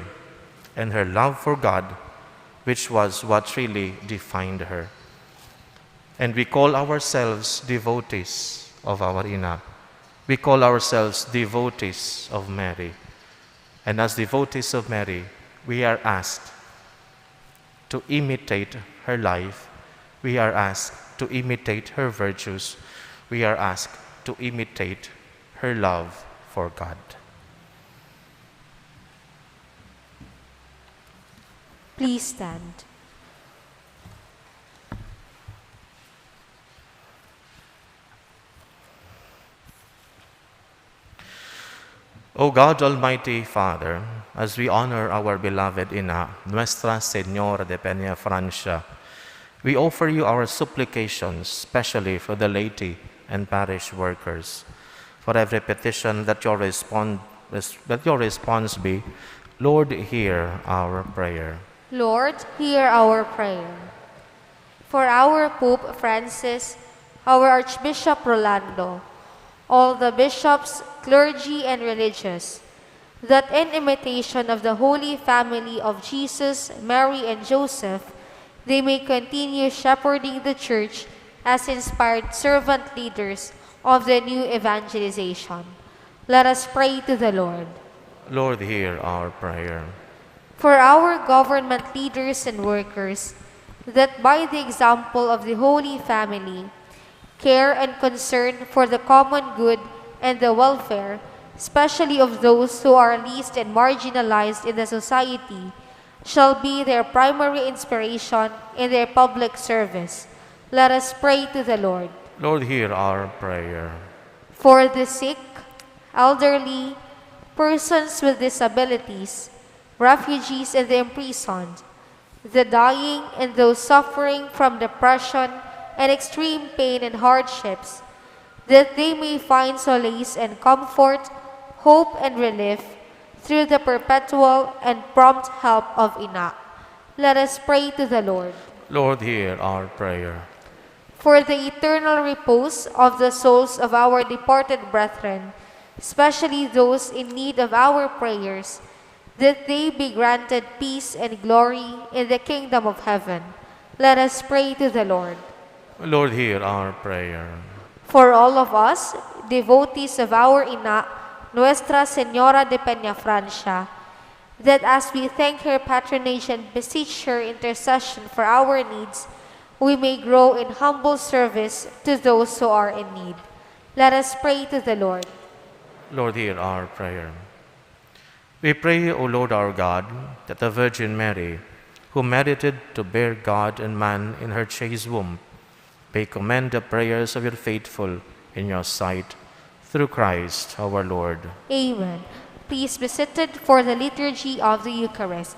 [SPEAKER 11] and her love for God, which was what really defined her. And we call ourselves devotees of our Ina. We call ourselves devotees of Mary. And as devotees of Mary, we are asked to imitate her life. We are asked to imitate her virtues. We are asked to imitate her love for God.
[SPEAKER 2] Please stand.
[SPEAKER 11] O God, Almighty Father, as we honor our beloved Ina, Nuestra Señora de Peñafrancia, we offer you our supplications, especially for the laity and parish workers. For every petition that your response be, Lord, hear our prayer.
[SPEAKER 2] Lord, hear our prayer. For our Pope Francis, our Archbishop Rolando, all the bishops, clergy, and religious, that in imitation of the Holy Family of Jesus, Mary, and Joseph, they may continue shepherding the Church as inspired servant leaders of the new evangelization. Let us pray to the Lord.
[SPEAKER 11] Lord, hear our prayer.
[SPEAKER 2] For our government leaders and workers, that by the example of the Holy Family, care and concern for the common good and the welfare, especially of those who are least and marginalized in the society, shall be their primary inspiration in their public service. Let us pray to the Lord.
[SPEAKER 11] Lord, hear our prayer.
[SPEAKER 2] For the sick, elderly, persons with disabilities, refugees and the imprisoned, the dying and those suffering from depression and extreme pain and hardships, that they may find solace and comfort, hope and relief through the perpetual and prompt help of Ina. Let us pray to the Lord.
[SPEAKER 11] Lord, hear our prayer.
[SPEAKER 2] For the eternal repose of the souls of our departed brethren, especially those in need of our prayers, that they be granted peace and glory in the kingdom of heaven. Let us pray to the Lord.
[SPEAKER 11] Lord, hear our prayer.
[SPEAKER 2] For all of us, devotees of our Ina, Nuestra Señora de Peñafrancia, that as we thank her patronage and beseech her intercession for our needs, we may grow in humble service to those who are in need. Let us pray to the Lord.
[SPEAKER 11] Lord, hear our prayer. We pray, O Lord our God, that the Virgin Mary, who merited to bear God and man in her chaste womb, may commend the prayers of your faithful in your sight, through Christ our Lord.
[SPEAKER 2] Amen. Please be seated for the liturgy of the Eucharist.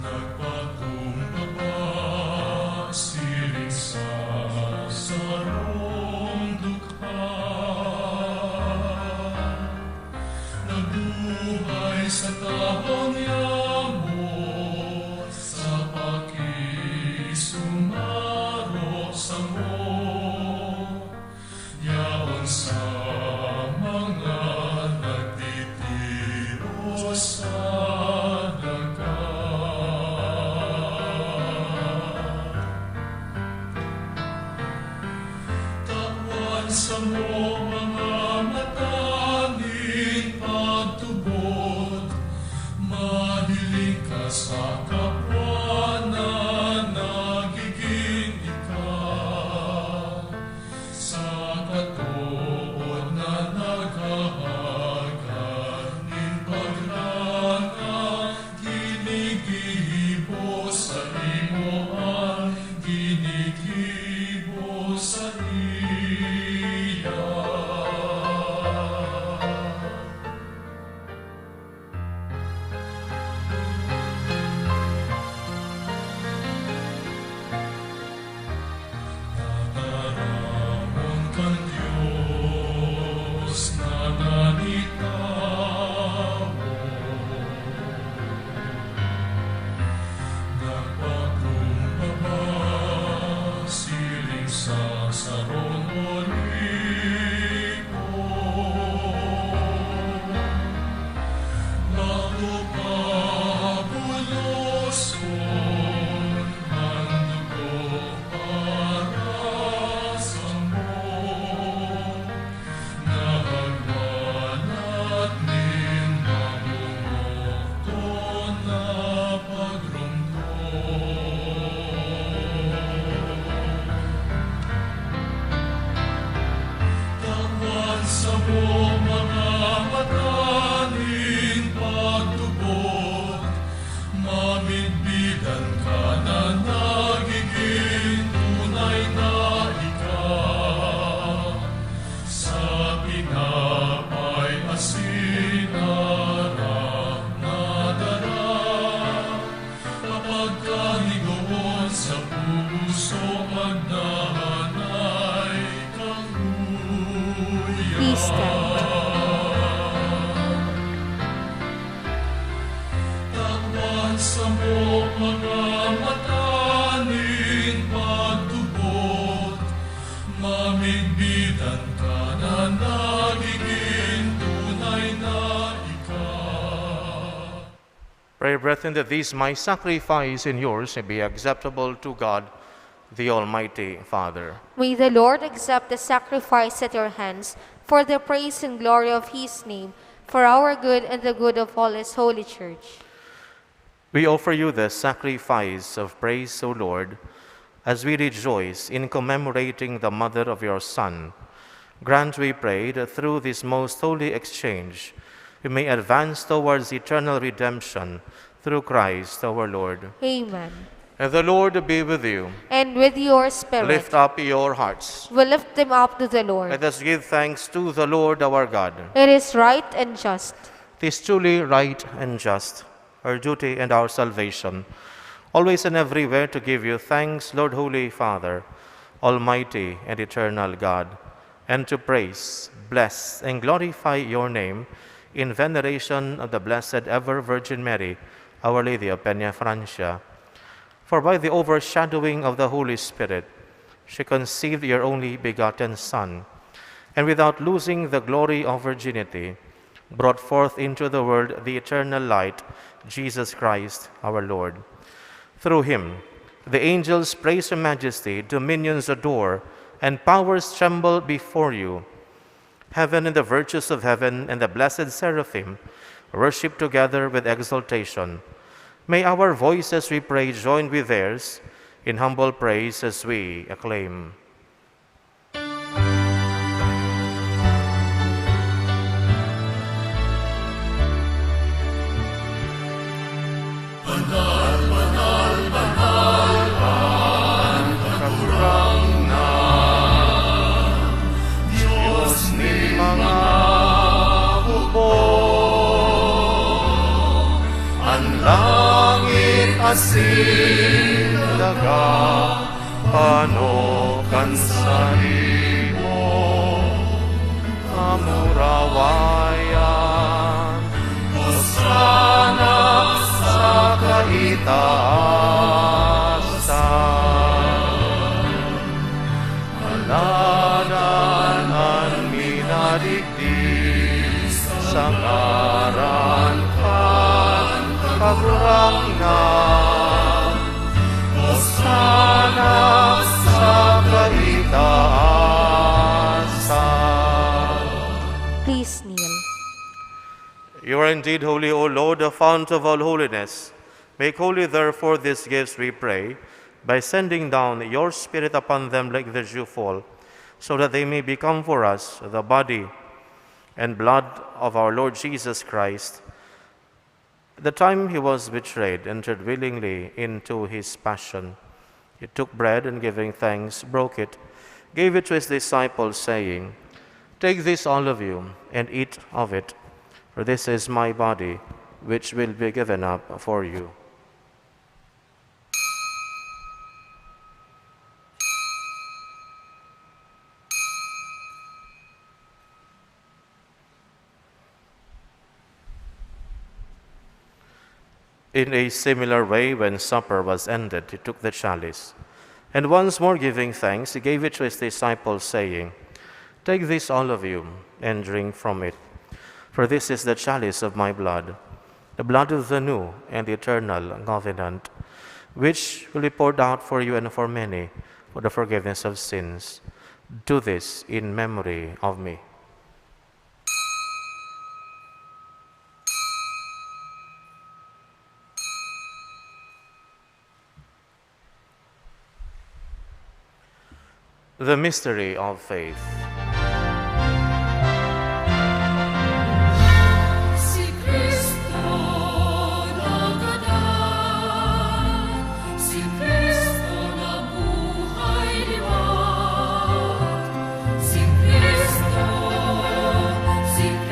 [SPEAKER 9] Nagpakumbaba, siling sa sa tahong yamo, sa pakisumaro sa mo, yaon sa mga nagtitiro sa dagat. Tawan sa mo mga matanin pagtubod, madiling ka sa kapwa na nagiging ikaw, sa katuod na naghahagan nin paglanga, ginigibo sa imoan, ginigibo sa iya. Nadaramon kan Diyos na nanitawo, nagpakumbaba siling sa sarong olivo. Bago pabuloson ang dugo para sa mo, nagwalat nin mamumokto na pagrungkot. Tawan sa mo mga matanin pagtubod, mamidbidan ka na nagiging tunay na ikaw, sa pinapay asin harap na dara, kapag kanigoon sa puso magdahanay kang
[SPEAKER 2] Please stand.
[SPEAKER 9] Tawan sa mo mga matanin pagtubod, mamidbidan ka na nagiging tunay na ikaw.
[SPEAKER 11] Pray, brethren, that these my sacrifice and yours may be acceptable to God, the Almighty Father.
[SPEAKER 2] May the Lord accept the sacrifice at your hands for the praise and glory of His name, for our good and the good of all His holy church.
[SPEAKER 11] We offer you the sacrifice of praise, O Lord, as we rejoice in commemorating the mother of your Son. Grant, we pray, that through this most holy exchange, we may advance towards eternal redemption through Christ our Lord.
[SPEAKER 2] Amen.
[SPEAKER 11] And the Lord be with you.
[SPEAKER 2] And with your spirit,
[SPEAKER 11] Lift up your hearts.
[SPEAKER 2] we lift them up to the Lord.
[SPEAKER 11] Let us give thanks to the Lord our God.
[SPEAKER 2] It is right and just.
[SPEAKER 11] It is truly right and just, our duty and our salvation, always and everywhere to give you thanks, Lord, Holy Father, Almighty and eternal God, and to praise, bless, and glorify your name in veneration of the Blessed Ever Virgin Mary, Our Lady of Peñafrancia. For by the overshadowing of the Holy Spirit, she conceived your only begotten Son, and without losing the glory of virginity, brought forth into the world the eternal light, Jesus Christ our Lord. Through him, the angels praise your majesty, dominions adore, and powers tremble before you. Heaven and the virtues of heaven and the blessed seraphim worship together with exaltation. May our voices, we pray, join with theirs in humble praise as we acclaim.
[SPEAKER 9] Banal, banal, banal, ang kakurang na Diyos ni mga hukbo. Ang langit asin daga, panokan sa imo, amurawayan, o sa
[SPEAKER 11] Aladanan minadigdi sa ngaran kan kagrangnan. Hosana sa kaitaasan.
[SPEAKER 2] Please kneel.
[SPEAKER 11] You are indeed holy, O Lord, the fount of all holiness. Make holy, therefore, these gifts, we pray, by sending down your Spirit upon them like the dewfall, so that they may become for us the body and blood of our Lord Jesus Christ. At the time he was betrayed, entered willingly into his passion. He took bread and, giving thanks, broke it, gave it to his disciples, saying, "Take this, all of you, and eat of it, for this is my body, which will be given up for you." In a similar way, when supper was ended, he took the chalice, and once more giving thanks, he gave it to his disciples, saying, "Take this, all of you, and drink from it, for this is the chalice of my blood, the blood of the new and eternal covenant, which will be poured out for you and for many for the forgiveness of sins. Do this in memory of me." The mystery of faith.
[SPEAKER 9] Si Cristo nagadan, si Cristo nabuhay liwat, si Cristo magaling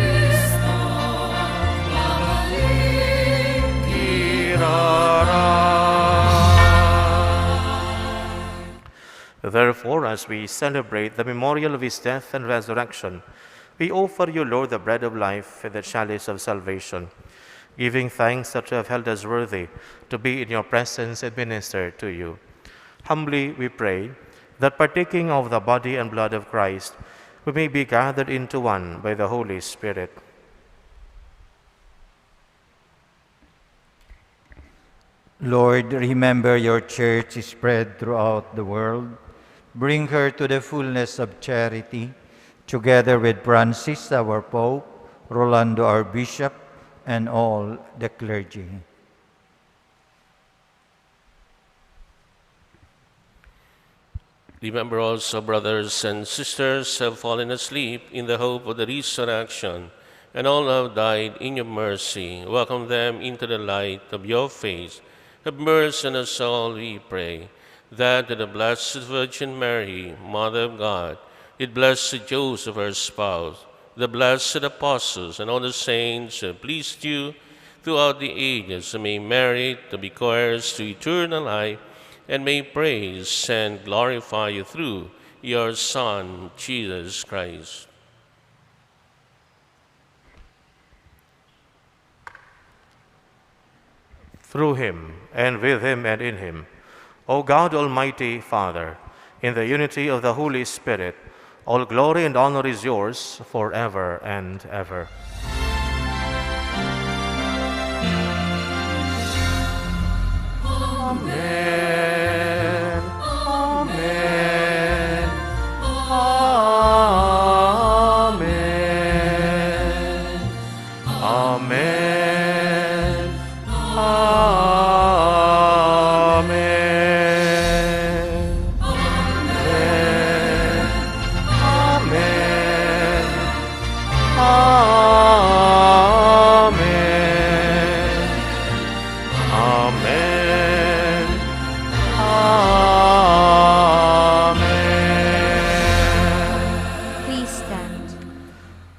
[SPEAKER 11] Therefore, as we celebrate the memorial of his death and resurrection, we offer you, Lord, the bread of life and the chalice of salvation, giving thanks that you have held us worthy to be in your presence and minister to you. Humbly we pray that, partaking of the body and blood of Christ, we may be gathered into one by the Holy Spirit.
[SPEAKER 12] Lord, remember your church is spread throughout the world. Bring her to the fullness of charity, together with Francis, our Pope, Rolando, our Bishop, and all the clergy.
[SPEAKER 13] Remember also, brothers and sisters who have fallen asleep in the hope of the resurrection, and all who have died in your mercy. Welcome them into the light of your face. Have mercy on us all, we pray, that the Blessed Virgin Mary, Mother of God, it blessed Joseph, her spouse, the blessed apostles, and all the saints who have pleased you throughout the ages, may merit to be heirs to eternal life, and may praise and glorify you through your Son, Jesus Christ.
[SPEAKER 11] Through him, and with him, and in him, O God, Almighty Father, in the unity of the Holy Spirit, all glory and honor is yours forever and ever. Amen. Amen. Amen. Amen.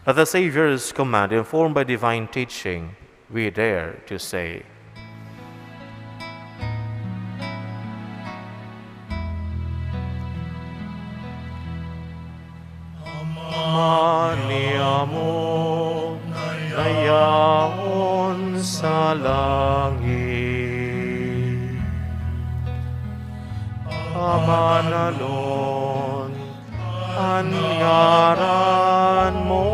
[SPEAKER 11] At the Savior's command, informed by divine teaching, we dare to say, Ama niya mo nayaon sa langit. manalon, an ngaran mo.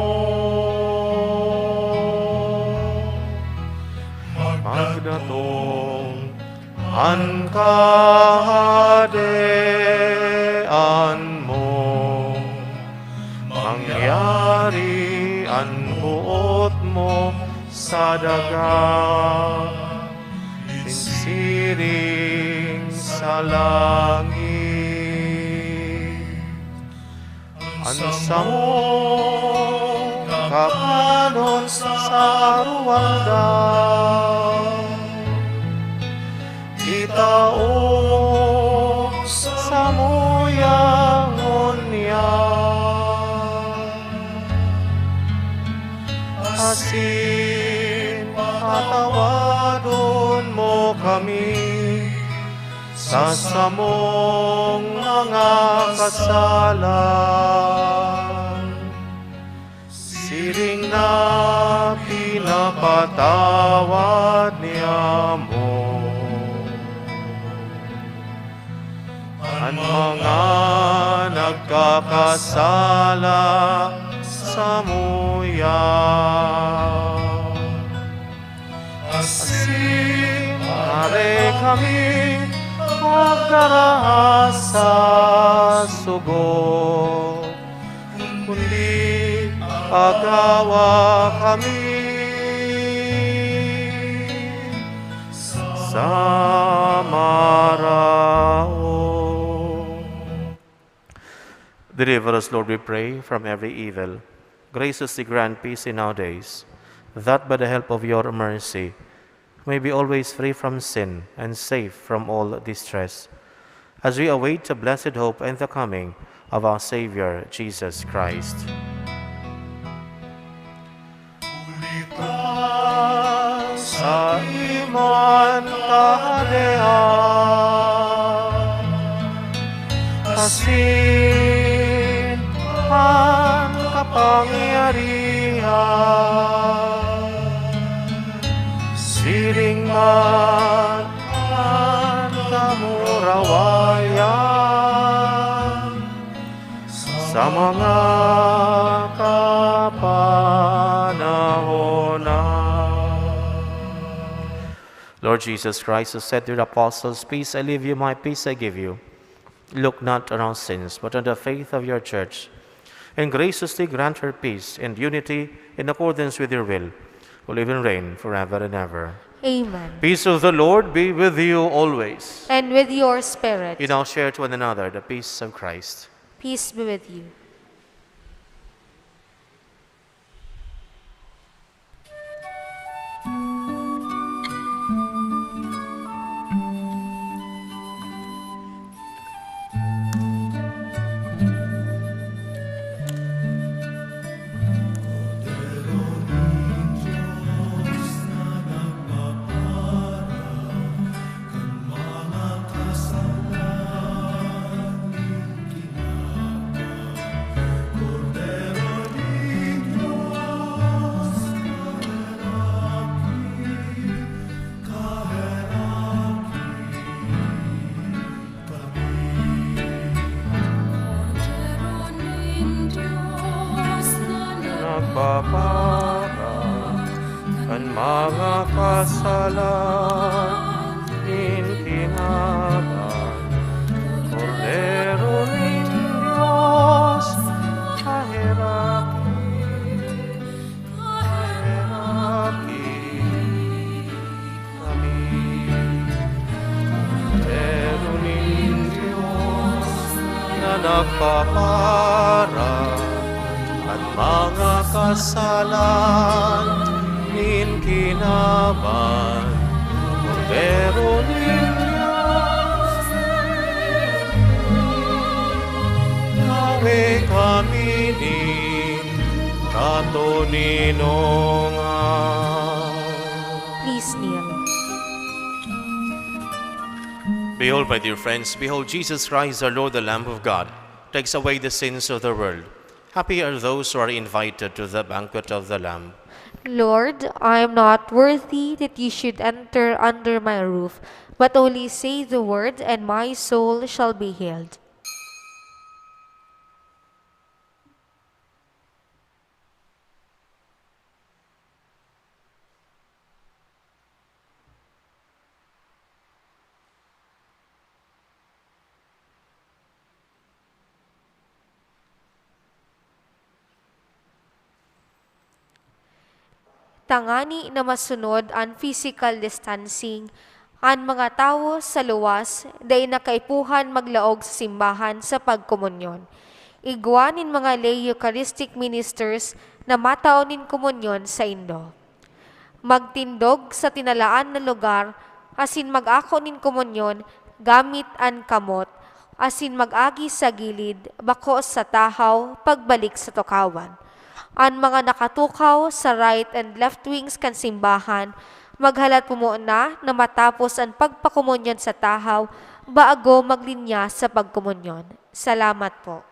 [SPEAKER 11] Magdatong an kahadean mo, mangyari ang buot mo sa dagat, sinsiring sa langit. Ansa mo kapanon sa ruwaldan, itaong sa muyangon niya. Asin patawadon mo kami sa samong mga kasalan. Siring na pinapatawad niya mo ang mga nagkakasala sa muya. Asin are kami magdarahas sa sugo, kundi agawa kami sa maraon. Deliver us, Lord, we pray, from every evil. Graciously grant peace in our days, that by the help of your mercy we may be always free from sin and safe from all distress, as we await the blessed hope and the coming of our Savior, Jesus Christ. Sa iman kahadean, asin ang kapangyarihan, siring man ang kamurawayan, sa mga kapanahonan. Lord Jesus Christ, who said to the apostles, "Peace I leave you, my peace I give you," look not on our sins, but on the faith of your church, and graciously grant her peace and unity in accordance with your will, who live and reign forever and ever.
[SPEAKER 2] Amen.
[SPEAKER 11] Peace of the Lord be with you always.
[SPEAKER 2] And with your spirit.
[SPEAKER 11] You now share to one another the peace of Christ.
[SPEAKER 2] Peace be with you.
[SPEAKER 11] Kan mga kasalan intinagan, Cordero ng Diyos, kahiraki kami. Cordero ng Diyos na nagpapara at mga kasalan kinaban, Cordero ng Diyos, nawe kami din katuninongan.
[SPEAKER 2] Please kneel.
[SPEAKER 11] Behold, my dear friends, behold Jesus Christ, our Lord, the Lamb of God, takes away the sins of the world. Happy are those who are invited to the banquet of the Lamb.
[SPEAKER 2] Lord, I am not worthy that you should enter under my roof, but only say the word, and my soul shall be healed. Tangani na masunod ang physical distancing, ang mga tao sa luwas, day nakaipuhan maglaog sa simbahan sa pagkomunyon. Iguanin mga lay Eucharistic ministers na mataonin komunyon sa Indo. Magtindog sa tinalaan na lugar, asin mag-ako nin komunyon, gamit ang kamot, asin mag-agi sa gilid, bako sa tahaw, pagbalik sa tukawan. Ang mga nakatukaw sa right and left wings kan simbahan, maghalat pumuna na matapos ang pagpakomunyon sa tahaw, bago maglinya sa pagkomunyon. Salamat po.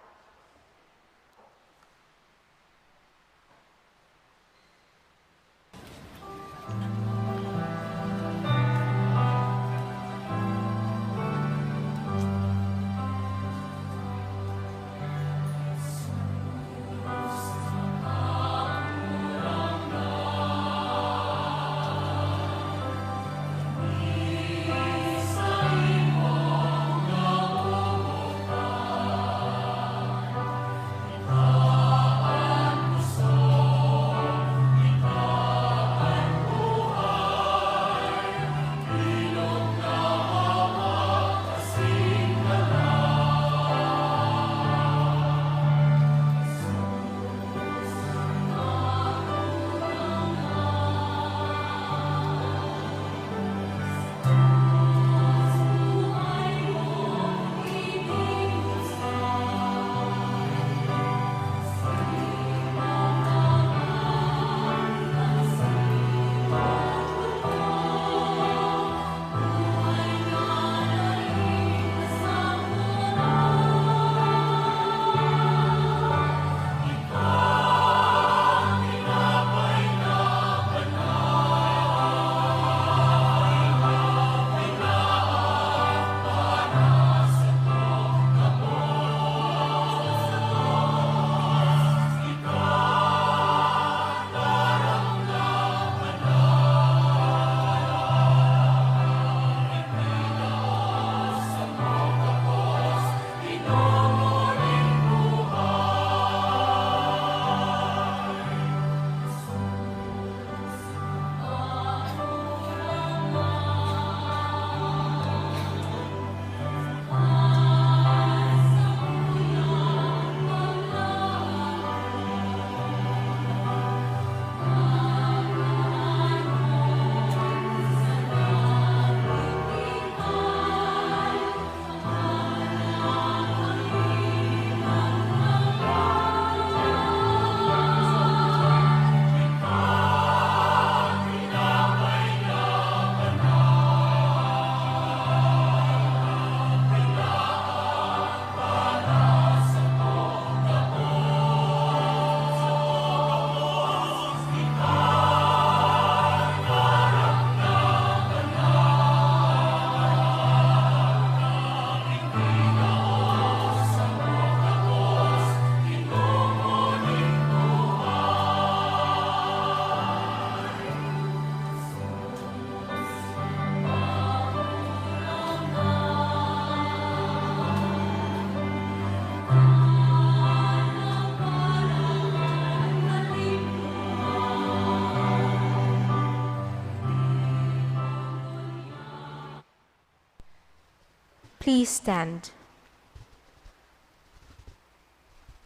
[SPEAKER 2] Please stand.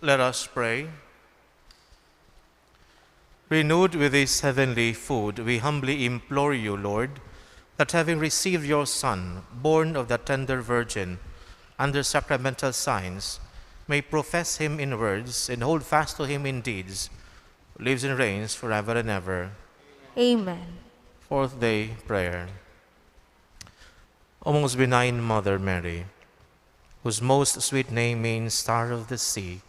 [SPEAKER 11] Let us pray. Renewed with this heavenly food, we humbly implore you, Lord, that having received your Son, born of the tender Virgin, under sacramental signs, may profess him in words and hold fast to him in deeds, who lives and reigns forever and ever.
[SPEAKER 2] Amen.
[SPEAKER 11] Fourth day prayer. O most benign Mother Mary, whose most sweet name means Star of the Sea,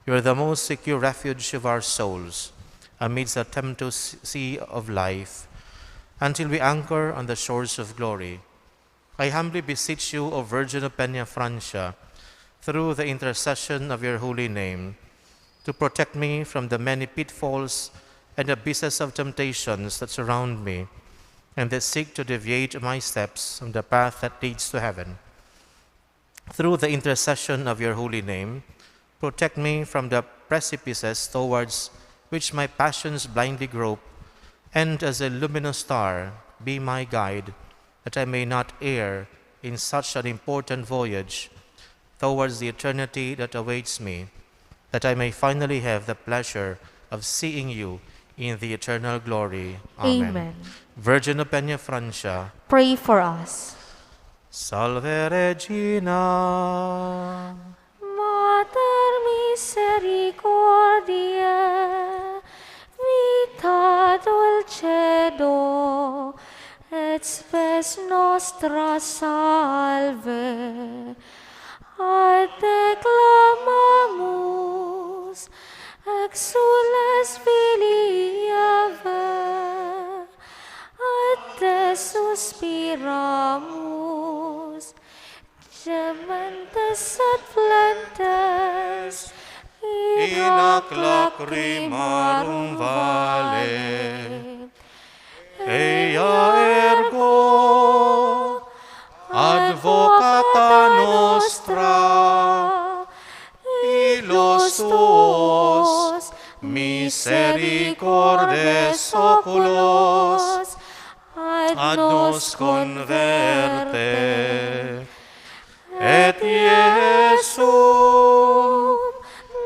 [SPEAKER 11] You are the most secure refuge of our souls amidst the tempestuous sea of life, until we anchor on the shores of glory. I humbly beseech you, O Virgin of Peñafrancia, through the intercession of your holy name, to protect me from the many pitfalls and abysses of temptations that surround me and that seek to deviate my steps from the path that leads to heaven. Through the intercession of your holy name, protect me from the precipices towards which my passions blindly grope, and as a luminous star, be my guide, that I may not err in such an important voyage towards the eternity that awaits me, that I may finally have the pleasure of seeing you in the eternal glory. Amen.
[SPEAKER 2] Amen.
[SPEAKER 11] Virgin of Peñafrancia,
[SPEAKER 2] Pray for us.
[SPEAKER 11] Salve Regina.
[SPEAKER 2] Mater misericordiae, vita dulcedo, et spes nostra salve. A te clamamus, exules Filii Eve, a te suspiramus, gementes et flentes, in hoc lacrimarum vale.
[SPEAKER 11] Ea ergo advocata nostra, illos tuos misericordes oculos ad nos converte, et Iesum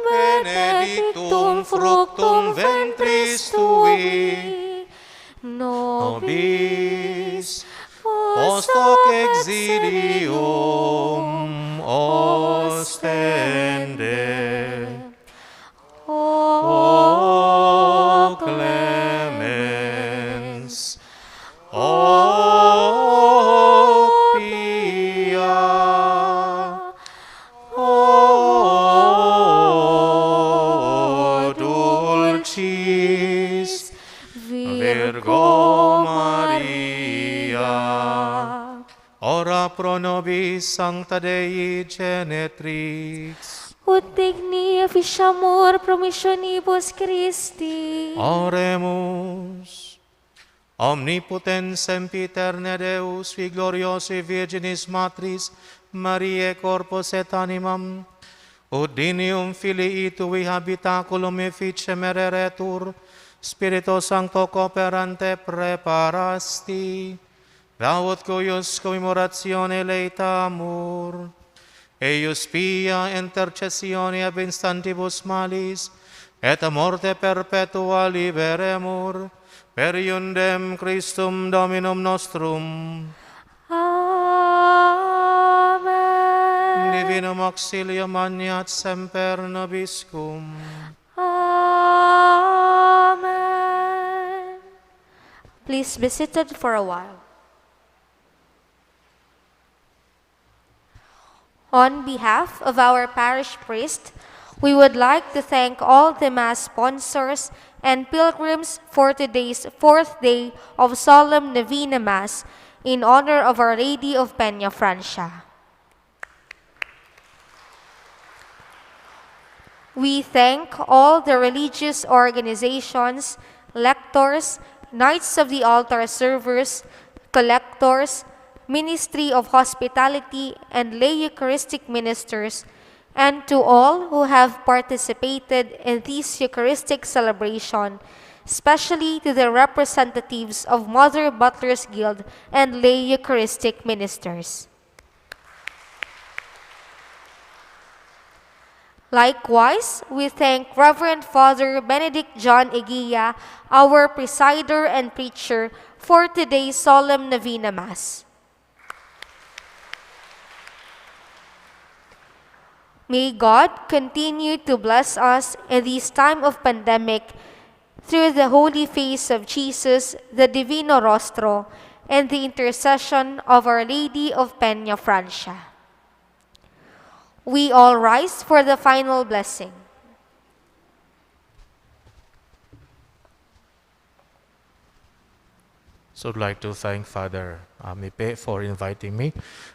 [SPEAKER 11] benedictum fructum ventris tui, nobis post hoc exilium ostende. O clemens, o pia, o dulcis Virgo Maria, ora pro nobis sancta Dei Genetrix,
[SPEAKER 2] ut digni officiamur promissionibus Christi.
[SPEAKER 11] Oremus. Omnipotens sempiterne Deus, vi gloriosi Virginis Matris, Mariae corpus et animam, ut dinium Filii Tui habitaculum effice mereretur, Spirito Sancto cooperante preparasti, Laud cuius commemoratione leitamur, eius pia intercessione ab instantibus malis, et a morte perpetua liberemur, per iundem Christum Dominum nostrum.
[SPEAKER 2] Amen.
[SPEAKER 11] Divinum auxilium magnat semper nobiscum.
[SPEAKER 2] Amen. Please be seated for a while. On behalf of our Parish Priest, we would like to thank all the Mass sponsors and pilgrims for today's fourth day of Solemn Novena Mass in honor of Our Lady of Peñafrancia. We thank all the religious organizations, lectors, Knights of the Altar servers, collectors, Ministry of Hospitality, and lay Eucharistic ministers, and to all who have participated in this Eucharistic celebration, especially to the representatives of Mother Butlers Guild and lay Eucharistic ministers. Likewise, we thank Reverend Father Benedick John Eguia, our presider and preacher, for today's Solemn Novena Mass. May God continue to bless us in this time of pandemic through the holy face of Jesus, the Divino Rostro, and the intercession of Our Lady of Peñafrancia. We all rise for the final blessing.
[SPEAKER 11] So I'd like to thank Father 𝗙𝗡𝗊 for inviting me,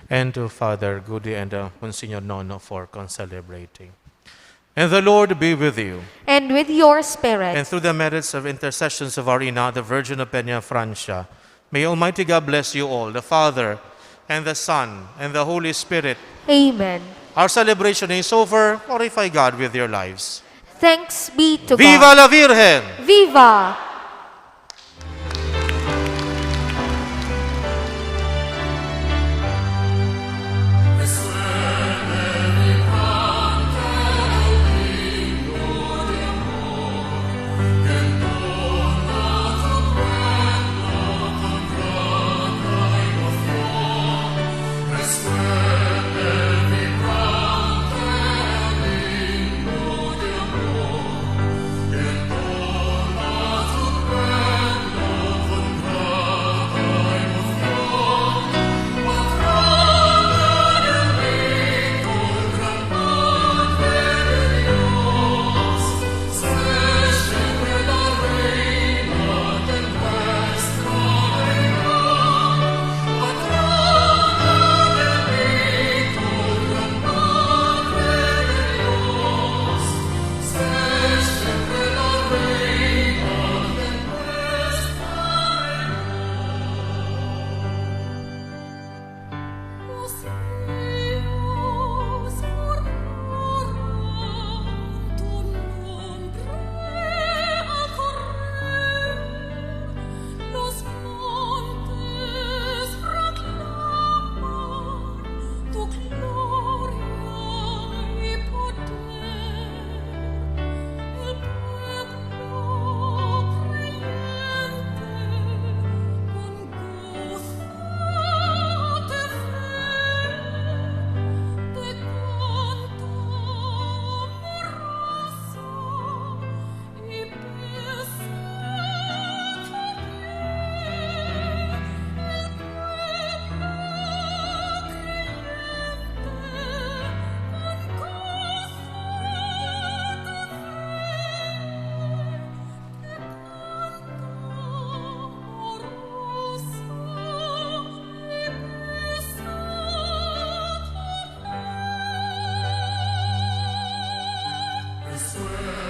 [SPEAKER 11] and to Father Goody and Monsignor Nono for concelebrating. And the Lord be with you.
[SPEAKER 2] And with your spirit.
[SPEAKER 11] And through the merits of intercessions of our Ina, the Virgin of Peñafrancia, may Almighty God bless you all, the Father, and the Son, and the Holy Spirit.
[SPEAKER 2] Amen.
[SPEAKER 11] Our celebration is over. Glorify God with your lives.
[SPEAKER 2] Thanks be to
[SPEAKER 11] Viva
[SPEAKER 2] God.
[SPEAKER 11] la Virgen!
[SPEAKER 2] Viva!
[SPEAKER 9] Swear